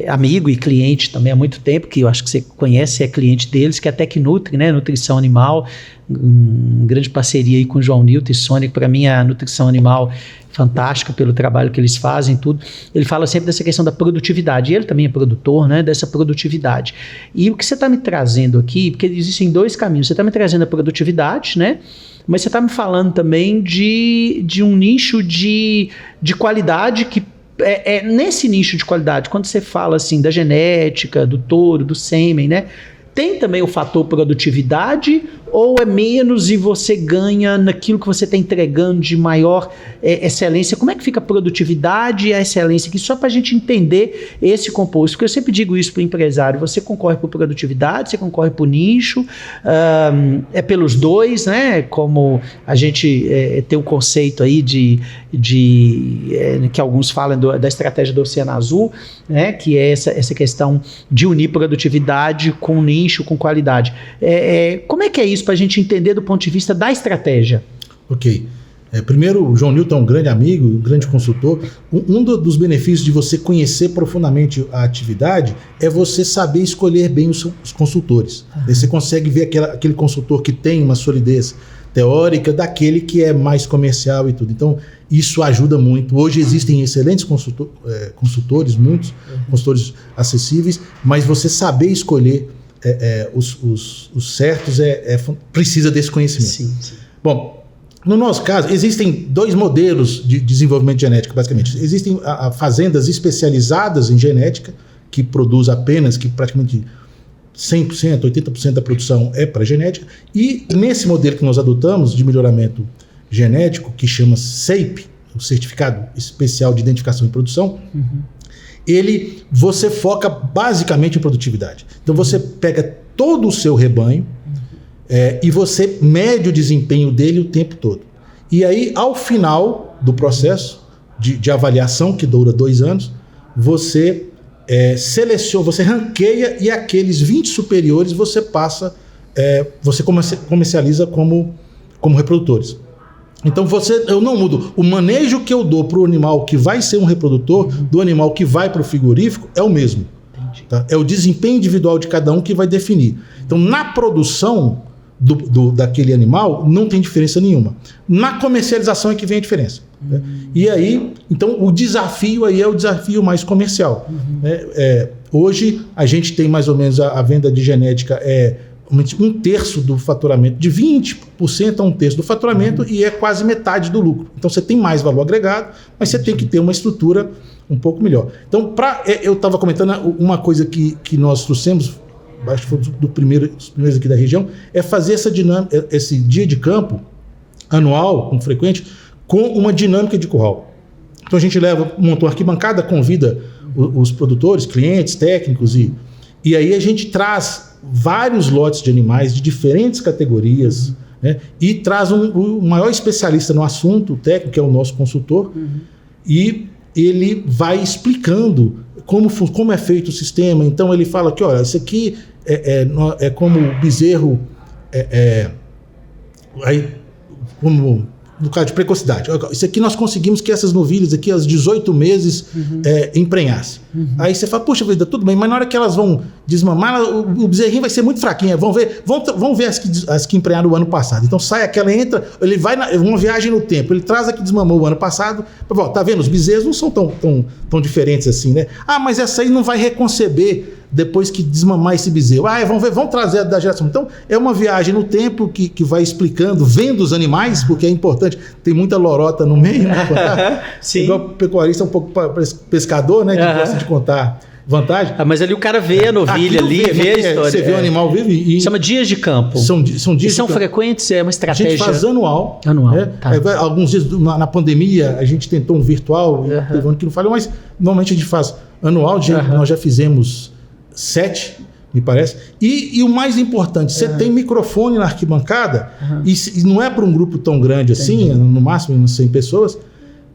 amigo e cliente também há muito tempo, que eu acho que você conhece, é cliente deles, que é a Tecnutri, né, nutrição animal, grande parceria aí com o João Nilton e Sônia, que para mim a nutrição animal fantástica pelo trabalho que eles fazem, tudo. Ele fala sempre dessa questão da produtividade, e ele também é produtor, né, dessa produtividade. E o que você está me trazendo aqui, porque existem 2 caminhos, você está me trazendo a produtividade, né, mas você está me falando também de um nicho de qualidade que nesse nicho de qualidade, quando você fala assim da genética, do touro, do sêmen, né, tem também o fator produtividade ou é menos e você ganha naquilo que você está entregando de maior excelência? Como é que fica a produtividade e a excelência aqui? Só para a gente entender esse composto, porque eu sempre digo isso para o empresário, você concorre por produtividade, você concorre por nicho, é pelos dois, né? Como a gente tem um conceito aí que alguns falam da estratégia do Oceano Azul, né? Que é essa questão de unir produtividade com nicho, com qualidade. Como é que é isso para a gente entender do ponto de vista da estratégia? Ok. Primeiro, o João Newton é um grande amigo, um grande consultor. Um dos benefícios de você conhecer profundamente a atividade é você saber escolher bem os consultores. Você consegue ver aquele consultor que tem uma solidez teórica daquele que é mais comercial e tudo. Então, isso ajuda muito. Hoje existem excelentes consultores, muitos consultores acessíveis, mas você saber escolher os certos precisa desse conhecimento. Sim. Bom, no nosso caso, existem dois modelos de desenvolvimento genético, basicamente. Existem fazendas especializadas em genética, que produz apenas, que praticamente 100%, 80% da produção é para genética, e nesse modelo que nós adotamos de melhoramento genético, que chama SAPE, o Certificado Especial de Identificação e Produção, você foca basicamente em produtividade. Então você pega todo o seu rebanho e você mede o desempenho dele o tempo todo. E aí, ao final do processo de avaliação, que dura 2 anos, você seleciona, você ranqueia e aqueles 20 superiores você passa, você comercializa como reprodutores. Então eu não mudo. O manejo que eu dou para o animal que vai ser um reprodutor, do animal que vai para o frigorífico, é o mesmo. Tá? É o desempenho individual de cada um que vai definir. Então, na produção daquele animal, não tem diferença nenhuma. Na comercialização é que vem a diferença. Né? E aí, então, o desafio aí é o desafio mais comercial. Hoje, a gente tem mais ou menos a venda de genética 1/3 do faturamento, de 20% a 1/3 do faturamento, e é quase metade do lucro. Então você tem mais valor agregado, mas você tem que ter uma estrutura um pouco melhor. Então, eu estava comentando uma coisa que nós trouxemos, acho que foi dos primeiros aqui da região, é fazer essa dinâmica, esse dia de campo anual, com frequente, com uma dinâmica de curral. Então a gente monta uma arquibancada, convida os produtores, clientes, técnicos, e aí a gente traz vários lotes de animais de diferentes categorias, né? E traz o maior especialista no assunto, o técnico, que é o nosso consultor, e ele vai explicando como é feito o sistema. Então ele fala que, olha, isso aqui é como o bezerro, como no caso de precocidade. Isso aqui nós conseguimos que essas novilhas aqui, aos 18 meses, emprenhassem. Aí você fala, puxa vida, tudo bem, mas na hora que elas vão desmamar, o bezerrinho vai ser muito fraquinho. Vão ver as que emprenharam o ano passado. Então sai aquela, entra, ele vai uma viagem no tempo, ele traz a que desmamou o ano passado. Tá vendo? Os bezerros não são tão diferentes assim, né? Ah, mas essa aí não vai reconceber depois que desmamar esse bezerro. Vamos trazer da geração. Então, é uma viagem no tempo que vai explicando, vendo os animais, porque é importante. Tem muita lorota no meio, né? Sim. Igual pecuarista, um pouco pescador, né? Que gosta de contar vantagem. Mas ali o cara vê a novilha ali, vê a história. Você vê o animal vivo e... Chama dias de campo. São dias e são frequentes? É uma estratégia? A gente faz anual. Tá. Alguns dias, na pandemia, a gente tentou um virtual, teve um ano que não falhou, mas normalmente a gente faz anual. Nós já fizemos 7, me parece. E o mais importante, você tem microfone na arquibancada, e não é para um grupo tão grande assim, no máximo umas 100 pessoas,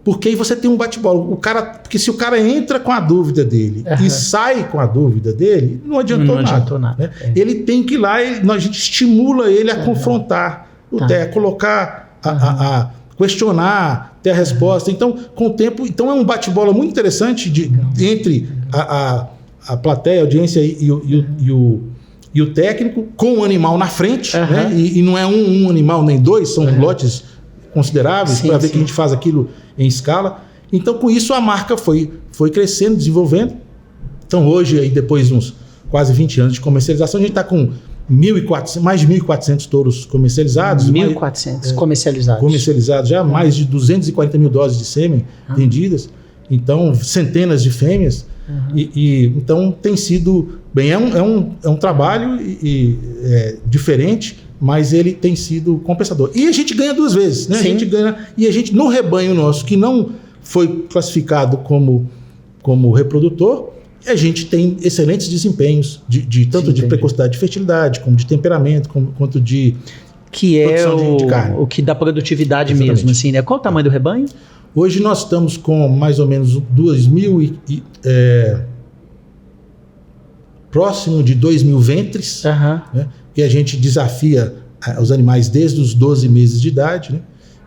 porque aí você tem um bate-bola. Porque se o cara entra com a dúvida dele e sai com a dúvida dele, não adiantou nada. Né? Ele tem que ir lá, a gente estimula ele a confrontar, a colocar, a questionar, ter a resposta. Então, com o tempo, é um bate-bola muito interessante entre a plateia, a audiência e o técnico, com o animal na frente, né? E não é um animal nem 2, são lotes consideráveis para ver que a gente faz aquilo em escala. Então, com isso, a marca foi crescendo, desenvolvendo. Então, hoje, aí, depois de uns quase 20 anos de comercialização, a gente está com mais de 1.400 touros comercializados. 1.400 comercializados. Comercializados já, mais de 240 mil doses de sêmen vendidas. Então, centenas de fêmeas. Então tem sido bem, é um trabalho diferente, mas ele tem sido compensador. E a gente ganha 2 vezes, né? A gente ganha, e a gente, no rebanho nosso, que não foi classificado como reprodutor, a gente tem excelentes desempenhos, tanto de precocidade de fertilidade, como de temperamento, quanto de que é produção de carne. O que dá produtividade mesmo, assim, né? Qual o tamanho do rebanho? Hoje nós estamos com mais ou menos 2.000 próximo de 2.000 ventres, né? E a gente desafia os animais desde os 12 meses de idade, né?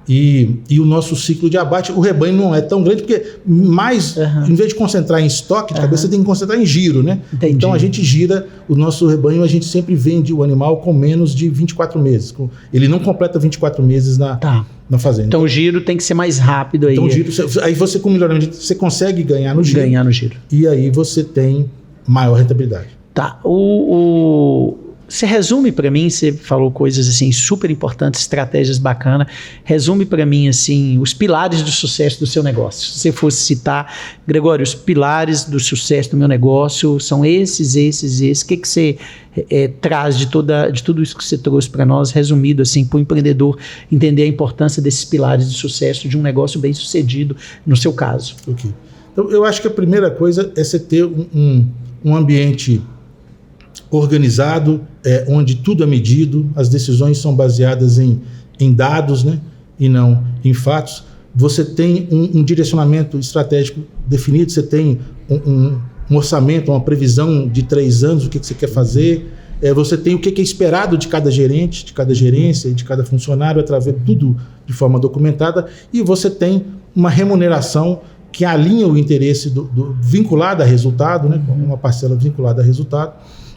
E o nosso ciclo de abate, o rebanho não é tão grande, porque em vez de concentrar em estoque de cabeça, você tem que concentrar em giro, né? Entendi. Então a gente gira o nosso rebanho, a gente sempre vende o animal com menos de 24 meses. Ele não completa 24 meses na fazenda. Então o giro tem que ser mais rápido aí. Então o giro, aí você com melhoramento, você consegue ganhar no giro. E aí você tem maior rentabilidade. Tá. Você resume para mim, você falou coisas assim super importantes, estratégias bacanas. Resume para mim assim os pilares do sucesso do seu negócio. Se você fosse citar, Gregório, os pilares do sucesso do meu negócio são esses. O que você traz de tudo isso que você trouxe para nós, resumido assim, para o empreendedor entender a importância desses pilares de sucesso de um negócio bem sucedido, no seu caso? Ok. Então, eu acho que a primeira coisa é você ter um ambiente organizado, onde tudo é medido, as decisões são baseadas em dados, né, e não em fatos. Você tem um direcionamento estratégico definido, você tem um orçamento, uma previsão de 3 anos, o que você quer fazer, você tem o que é esperado de cada gerente, de cada gerência, de cada funcionário, através de tudo de forma documentada, e você tem uma remuneração que alinha o interesse vinculado a resultado, né, uma parcela vinculada a resultado.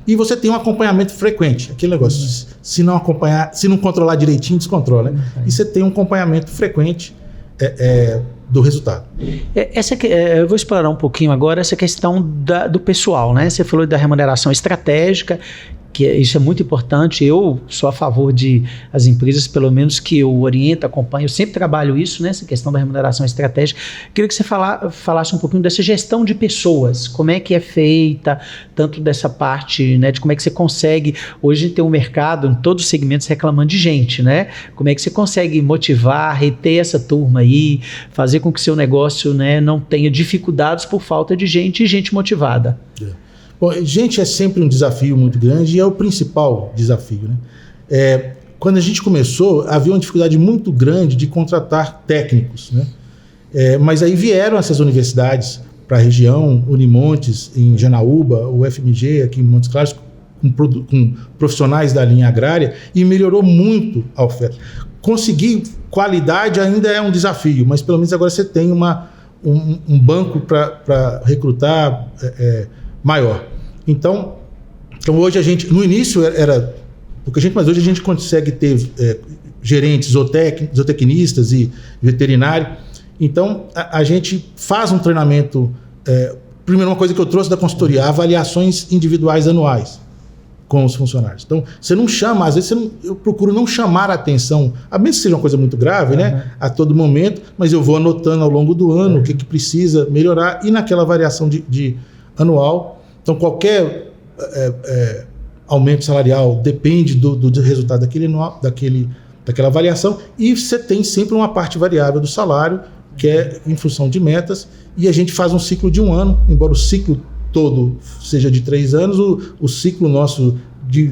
E você tem um acompanhamento frequente, aquele negócio, se não acompanhar, se não controlar direitinho, descontrola. Né? E você tem um acompanhamento frequente do resultado. Eu vou explorar um pouquinho agora essa questão do pessoal, né? Você falou da remuneração estratégica, que isso é muito importante. Eu sou a favor de as empresas, pelo menos que eu oriento, acompanho, eu sempre trabalho isso, né, essa questão da remuneração estratégica. Queria que você falasse um pouquinho dessa gestão de pessoas, como é que é feita, tanto dessa parte, né, de como é que você consegue, hoje tem um mercado, em todos os segmentos, reclamando de gente, né, como é que você consegue motivar, reter essa turma aí, fazer com que seu negócio, né, não tenha dificuldades por falta de gente e gente motivada. Bom, gente é sempre um desafio muito grande e é o principal desafio, né? Quando a gente começou, havia uma dificuldade muito grande de contratar técnicos, né? Mas aí vieram essas universidades para a região, Unimontes, em Janaúba, o FMG aqui em Montes Claros, com profissionais da linha agrária, e melhorou muito a oferta. Conseguir qualidade ainda é um desafio, mas pelo menos agora você tem um banco para recrutar maior. Então hoje a gente, no início era pouca gente, mas hoje a gente consegue ter gerentes, zootecnistas e veterinário. Então a gente faz um treinamento, primeiro uma coisa que eu trouxe da consultoria, avaliações individuais anuais com os funcionários. Então você não chama, às vezes eu procuro não chamar a atenção, a menos que seja uma coisa muito grave, né, a todo momento, mas eu vou anotando ao longo do ano o que precisa melhorar, e naquela variação de anual. Então, qualquer aumento salarial depende do resultado daquela avaliação, e você tem sempre uma parte variável do salário, que é em função de metas, e a gente faz um ciclo de 1 ano, embora o ciclo todo seja de 3 anos, o ciclo nosso de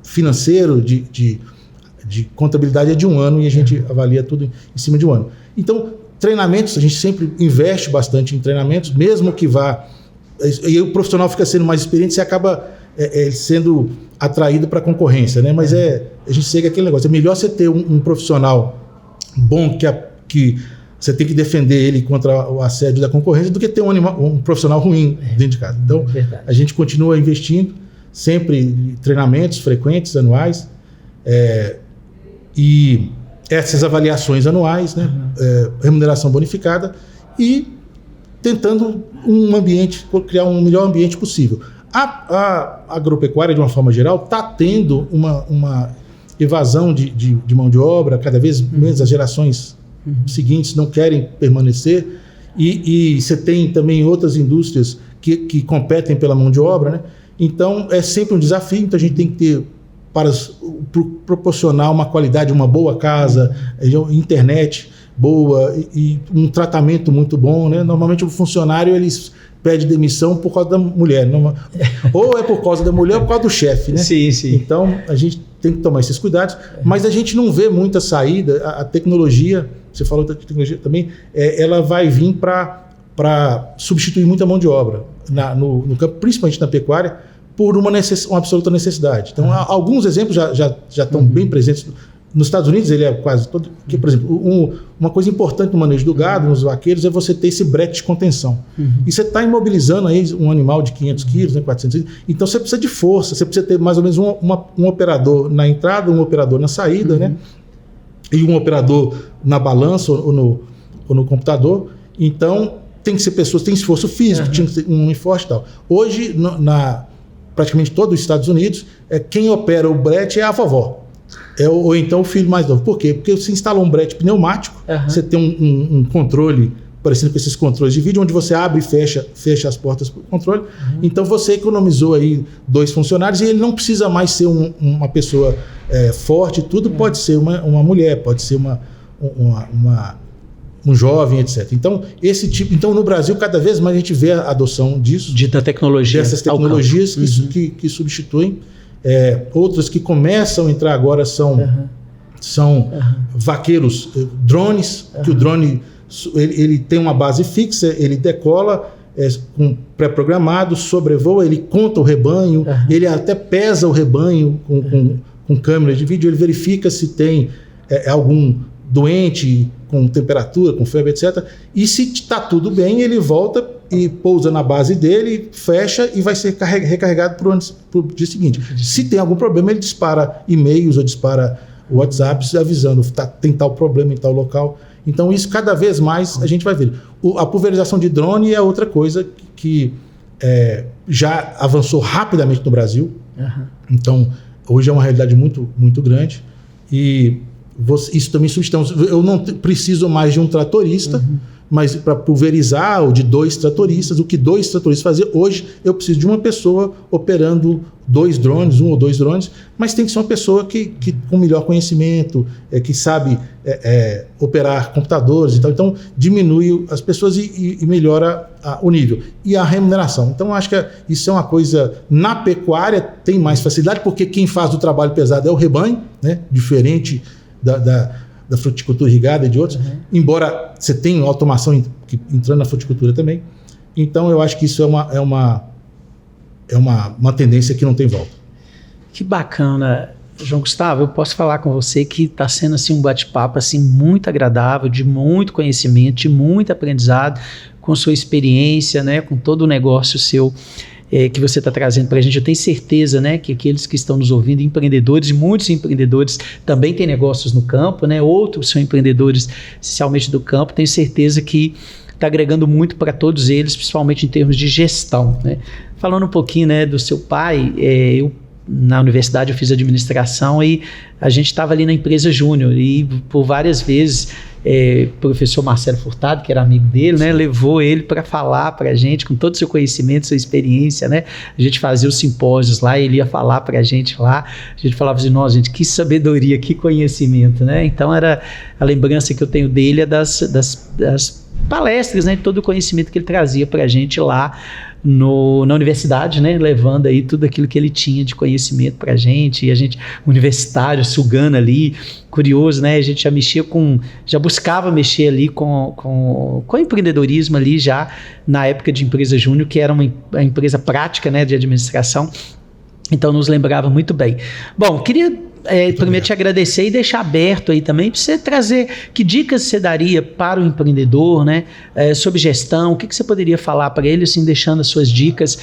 financeiro, de contabilidade é de 1 ano, e a gente avalia tudo em cima de 1 ano. Então, treinamentos, a gente sempre investe bastante em treinamentos, mesmo que vá... E aí o profissional fica sendo mais experiente, você acaba sendo atraído para a concorrência, né? Mas a gente segue aquele negócio. É melhor você ter um profissional bom que você tem que defender ele contra o assédio da concorrência do que ter um profissional ruim dentro de casa. Então, a gente continua investindo sempre em treinamentos frequentes, anuais, e essas avaliações anuais, né? Remuneração bonificada, e tentando criar um melhor ambiente possível. A agropecuária, de uma forma geral, está tendo uma evasão de mão de obra, cada vez menos as gerações seguintes não querem permanecer, e você tem também outras indústrias que competem pela mão de obra, né? Então, é sempre um desafio, então a gente tem que ter, para proporcionar uma qualidade, uma boa casa, internet boa e um tratamento muito bom, né? Normalmente o funcionário, eles pede demissão por causa da mulher, ou é por causa da mulher ou por causa do chefe, né? Sim, sim. Então, a gente tem que tomar esses cuidados, mas a gente não vê muita saída. A tecnologia, você falou da tecnologia também, ela vai vir para substituir muita mão de obra no campo, principalmente na pecuária, por uma absoluta necessidade. Então, alguns exemplos já estão bem presentes. Nos Estados Unidos, ele é quase todo... Porque, por exemplo, uma coisa importante no manejo do gado, nos vaqueiros, é você ter esse brete de contenção. E você está imobilizando aí um animal de 500 quilos, né, 400 quilos. Então, você precisa de força. Você precisa ter mais ou menos um operador na entrada, um operador na saída, né? E um operador na balança ou no computador. Então, tem que ser pessoas, tem esforço físico, tinha que ter um forte e tal. Hoje, praticamente todos os Estados Unidos, quem opera o brete é a vovó. Ou então o filho mais novo. Por quê? Porque você instala um brete pneumático, você tem um controle, parecido com esses controles de vídeo, onde você abre e fecha as portas para o controle. Então você economizou aí 2 funcionários e ele não precisa mais ser uma pessoa forte, tudo pode ser uma mulher, pode ser um jovem, etc. Então, no Brasil, cada vez mais a gente vê a adoção disso. Da tecnologia. Dessas tecnologias que substituem. Outras que começam a entrar agora são vaqueiros, drones, que o drone ele tem uma base fixa, ele decola pré-programado, sobrevoa, ele conta o rebanho, ele até pesa o rebanho com câmera de vídeo, ele verifica se tem algum doente com temperatura, com febre, etc. E se está tudo bem, ele volta e pousa na base dele, fecha e vai ser recarregado para o dia seguinte. Se tem algum problema, ele dispara e-mails ou dispara WhatsApps avisando tem tal problema em tal local. Então isso cada vez mais a gente vai ver. A pulverização de drone é outra coisa que já avançou rapidamente no Brasil. Então hoje é uma realidade muito, muito grande e isso também substitui. Eu não preciso mais de um tratorista, mas para pulverizar, ou de 2 tratoristas, o que 2 tratoristas faziam, hoje eu preciso de uma pessoa operando 2 drones, 1 ou 2 drones, mas tem que ser uma pessoa que com melhor conhecimento, que sabe operar computadores e tal. Então diminui as pessoas e melhora o nível. E a remuneração. Então acho que isso é uma coisa, na pecuária tem mais facilidade, porque quem faz o trabalho pesado é o rebanho, né? Diferente da fruticultura irrigada e de outros, embora você tenha automação entrando na fruticultura também. Então eu acho que isso é uma tendência que não tem volta. Que bacana, João Gustavo. Eu posso falar com você que está sendo assim, um bate-papo assim, muito agradável, de muito conhecimento, de muito aprendizado, com sua experiência, né, com todo o negócio seu que você está trazendo para a gente. Eu tenho certeza, né, que aqueles que estão nos ouvindo, empreendedores, muitos empreendedores também têm negócios no campo, né, outros são empreendedores essencialmente do campo. Tenho certeza que está agregando muito para todos eles, principalmente em termos de gestão, né. Falando um pouquinho, né, do seu pai, eu na universidade eu fiz administração e a gente estava ali na empresa júnior e por várias vezes o professor Marcelo Furtado, que era amigo dele, né, levou ele para falar para a gente, com todo o seu conhecimento, sua experiência, né, a gente fazia os simpósios lá, ele ia falar para a gente lá, a gente falava assim, nossa gente, que sabedoria, que conhecimento, né, então era a lembrança que eu tenho dele das palestras, né, de todo o conhecimento que ele trazia para a gente lá na universidade, né, levando aí tudo aquilo que ele tinha de conhecimento pra gente, e a gente, universitário, sugando ali, curioso, né, a gente já buscava mexer ali com empreendedorismo ali já na época de empresa júnior, que era uma empresa prática, né, de administração, então nos lembrava muito bem. Bom, queria primeiro te agradecer e deixar aberto aí também para você trazer que dicas você daria para o empreendedor, né, sobre gestão, o que você poderia falar para ele, assim, deixando as suas dicas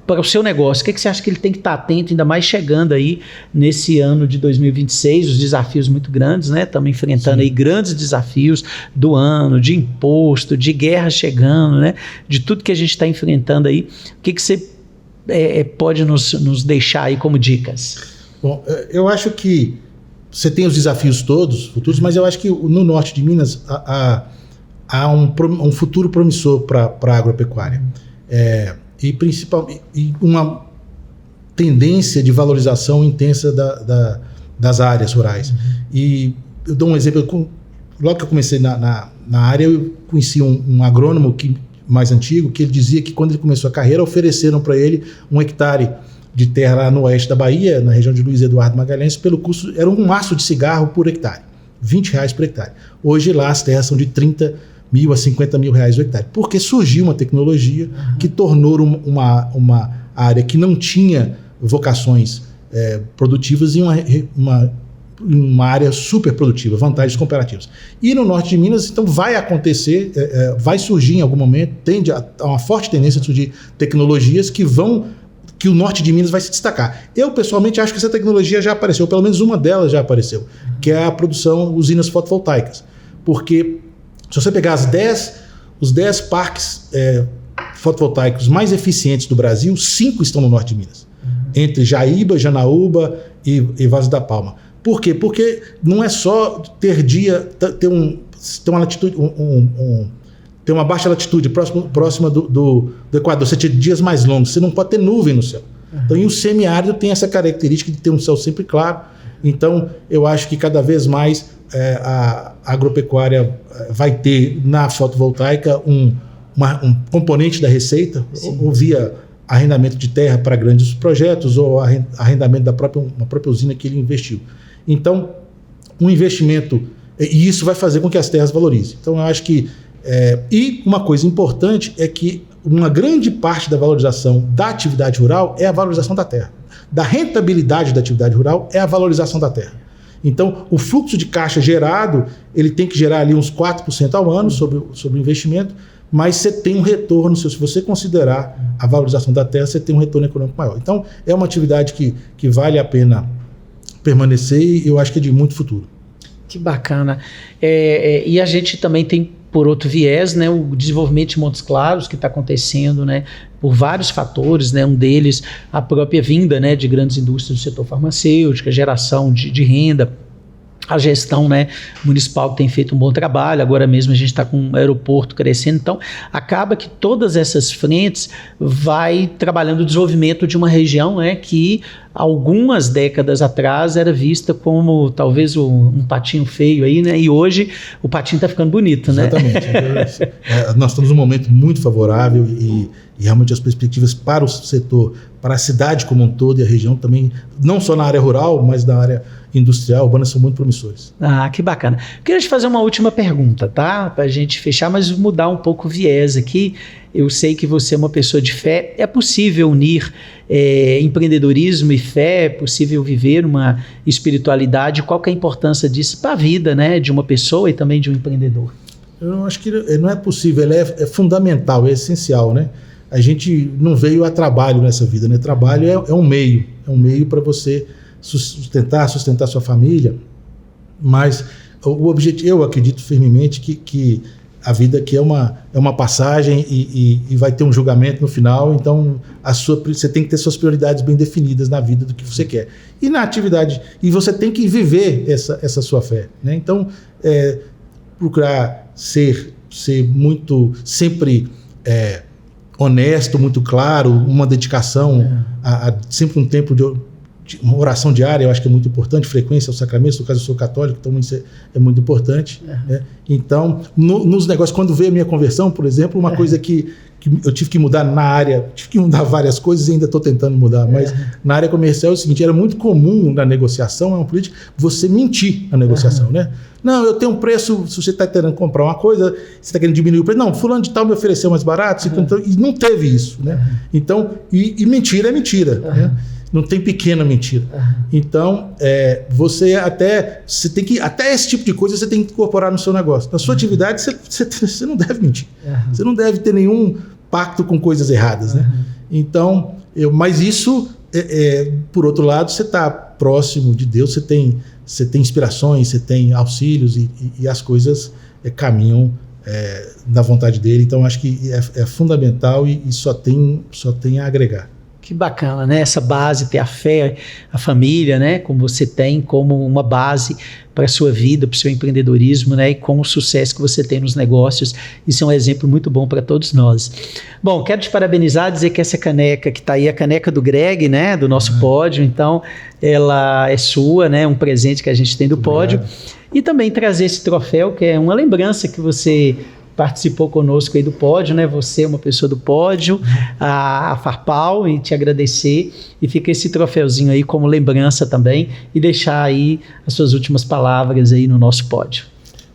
para o seu negócio. O que você acha que ele tem que estar atento, ainda mais chegando aí nesse ano de 2026, os desafios muito grandes, né? Estamos enfrentando aí grandes desafios do ano, de imposto, de guerra chegando, né? De tudo que a gente está enfrentando aí. O que você pode nos deixar aí como dicas? Bom, eu acho que você tem os desafios todos, futuros, mas eu acho que no norte de Minas há um futuro promissor para a agropecuária. e uma tendência de valorização intensa das áreas rurais. E eu dou um exemplo, logo que eu comecei na área, eu conheci um agrônomo mais antigo, que ele dizia que quando ele começou a carreira, ofereceram para ele 1 hectare de terra lá no oeste da Bahia, na região de Luiz Eduardo Magalhães, pelo custo, era um maço de cigarro por hectare, R$20 por hectare. Hoje lá as terras são de 30 mil a 50 mil reais o hectare, porque surgiu uma tecnologia que tornou uma área que não tinha vocações produtivas em uma área super produtiva, vantagens comparativas. E no norte de Minas, então, vai acontecer, vai surgir em algum momento, tende a uma forte tendência de surgir tecnologias que o norte de Minas vai se destacar. Eu, pessoalmente, acho que essa tecnologia já apareceu, pelo menos uma delas já apareceu, que é a produção usinas fotovoltaicas. Porque se você pegar os 10 parques fotovoltaicos mais eficientes do Brasil, 5 estão no norte de Minas. Entre Jaíba, Janaúba e Vaz da Palma. Por quê? Porque não é só ter uma latitude, ter uma baixa latitude próxima do Equador, você tem dias mais longos, você não pode ter nuvem no céu. Então, e o semiárido tem essa característica de ter um céu sempre claro. Então, eu acho que cada vez mais a agropecuária vai ter na fotovoltaica um componente da receita, ou via arrendamento de terra para grandes projetos, ou arrendamento uma própria usina que ele investiu. Então, um investimento, e isso vai fazer com que as terras valorizem. Então, eu acho que e uma coisa importante é que uma grande parte da valorização da atividade rural é a valorização da terra. Da rentabilidade da atividade rural é a valorização da terra. Então, o fluxo de caixa gerado, ele tem que gerar ali uns 4% ao ano sobre o investimento, mas você tem um retorno, se você considerar a valorização da terra, você tem um retorno econômico maior. Então, é uma atividade que vale a pena permanecer e eu acho que é de muito futuro. Que bacana. E a gente também tem, por outro viés, né, o desenvolvimento de Montes Claros que está acontecendo, né, por vários fatores, né, um deles a própria vinda, né, de grandes indústrias do setor farmacêutico, a geração de renda, a gestão, né, municipal tem feito um bom trabalho, agora mesmo a gente está com um aeroporto crescendo, então acaba que todas essas frentes vai trabalhando o desenvolvimento de uma região, né, que algumas décadas atrás era vista como talvez um patinho feio aí, né, e hoje o patinho está ficando bonito, né? Exatamente. Nós estamos num momento muito favorável e realmente as perspectivas para o setor, para a cidade como um todo e a região também, não só na área rural, mas na área industrial, urbana, são muito promissores. Ah, que bacana. Queria te fazer uma última pergunta, tá? Para a gente fechar, mas mudar um pouco o viés aqui. Eu sei que você é uma pessoa de fé. É possível unir empreendedorismo e fé? É possível viver uma espiritualidade? Qual que é a importância disso para a vida, né, de uma pessoa e também de um empreendedor? Eu acho que não é possível, ele é fundamental, é essencial, né? A gente não veio a trabalho nessa vida, né? Trabalho é um meio para você sustentar sua família, mas o objetivo, eu acredito firmemente que a vida aqui é uma passagem e vai ter um julgamento no final, então você tem que ter suas prioridades bem definidas na vida do que você quer. E na atividade, e você tem que viver essa sua fé, né? Então, procurar ser muito, sempre honesto, muito claro, uma dedicação, sempre um tempo de uma oração diária, eu acho que é muito importante, frequência aos sacramentos, no caso eu sou católico, então isso é muito importante. Né? Então, nos negócios, quando veio a minha conversão, por exemplo, uma coisa que eu tive que mudar na área, tive que mudar várias coisas e ainda estou tentando mudar, mas na área comercial é o seguinte, era muito comum na negociação, é uma política, você mentir na negociação, né? Não, eu tenho um preço, se você está querendo comprar uma coisa, você está querendo diminuir o preço, não, fulano de tal me ofereceu mais barato, e não teve isso, né? Então, e mentira é mentira, né? Não tem pequena mentira. Então, você tem que, até esse tipo de coisa você tem que incorporar no seu negócio. Na sua atividade, você não deve mentir. Você não deve ter nenhum pacto com coisas erradas, né? Então, mas isso, por outro lado, você está próximo de Deus, você tem inspirações, você tem auxílios e as coisas caminham da vontade dele. Então, acho que é fundamental e só tem a agregar. Que bacana, né? Essa base, ter a fé, a família, né? Como você tem, como uma base para a sua vida, para o seu empreendedorismo, né? E com o sucesso que você tem nos negócios. Isso é um exemplo muito bom para todos nós. Bom, quero te parabenizar, dizer que essa caneca que está aí, a caneca do Greg, né? Do nosso pódio, então ela é sua, né? Um presente que a gente tem do pódio. E também trazer esse troféu, que é uma lembrança que você participou conosco aí do pódio, né? Você é uma pessoa do pódio, a Farpal, e te agradecer, e fica esse troféuzinho aí como lembrança também, e deixar aí as suas últimas palavras aí no nosso pódio.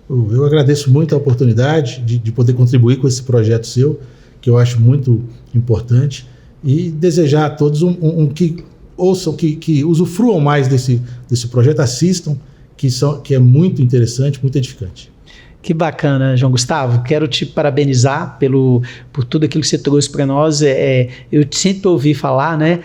Eu agradeço muito a oportunidade de poder contribuir com esse projeto seu, que eu acho muito importante, e desejar a todos que ouçam, que usufruam mais desse projeto, assistam, que é muito interessante, muito edificante. Que bacana, João Gustavo. Quero te parabenizar por tudo aquilo que você trouxe para nós. Eu sempre ouvi falar, né?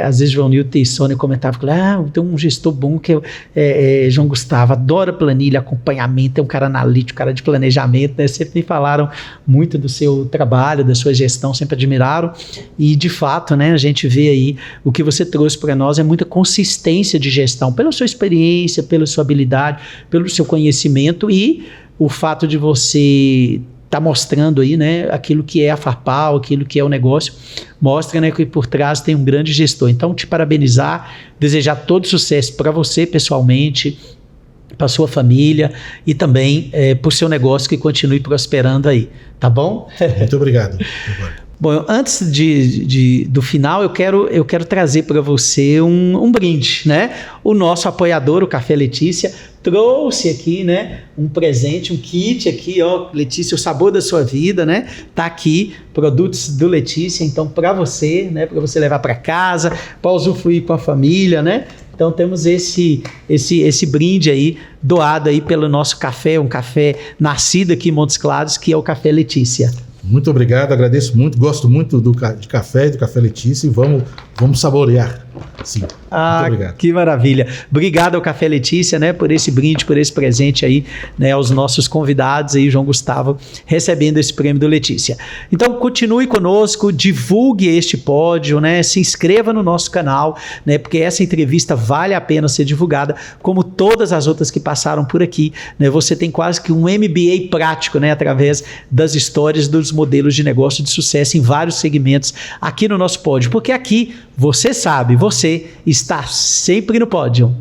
Às vezes João Nilton e Sônia comentavam, tem um gestor bom que é João Gustavo, adora planilha, acompanhamento, é um cara analítico, cara de planejamento, né? Sempre me falaram muito do seu trabalho, da sua gestão, sempre admiraram, e de fato, né, a gente vê aí o que você trouxe para nós é muita consistência de gestão, pela sua experiência, pela sua habilidade, pelo seu conhecimento e o fato de você está mostrando aí, né, aquilo que é a Farpal, aquilo que é o negócio, mostra, né, que por trás tem um grande gestor. Então, te parabenizar, desejar todo sucesso para você pessoalmente, para sua família e também para o seu negócio que continue prosperando aí, tá bom? Muito obrigado. Bom, antes do final, eu quero trazer para você um brinde, né? O nosso apoiador, o Café Letícia, trouxe aqui, né, um presente, um kit aqui, ó, Letícia, o sabor da sua vida, né? Tá aqui, produtos do Letícia, então para você, né, para você levar para casa, para usufruir com a família, né? Então temos esse brinde aí, doado aí pelo nosso café, um café nascido aqui em Montes Claros, que é o Café Letícia. Muito obrigado, agradeço muito, gosto muito de café, do Café Letícia, e vamos saborear. Sim, muito obrigado. Que maravilha. Obrigado ao Café Letícia, né, por esse brinde, por esse presente aí, né, aos nossos convidados aí, João Gustavo, recebendo esse prêmio do Letícia. Então, continue conosco, divulgue este pódio, né, se inscreva no nosso canal, né, porque essa entrevista vale a pena ser divulgada, como todas as outras que passaram por aqui, né, você tem quase que um MBA prático, né, através das histórias dos modelos de negócio de sucesso em vários segmentos aqui no nosso pódio, porque aqui você sabe, você está sempre no pódio.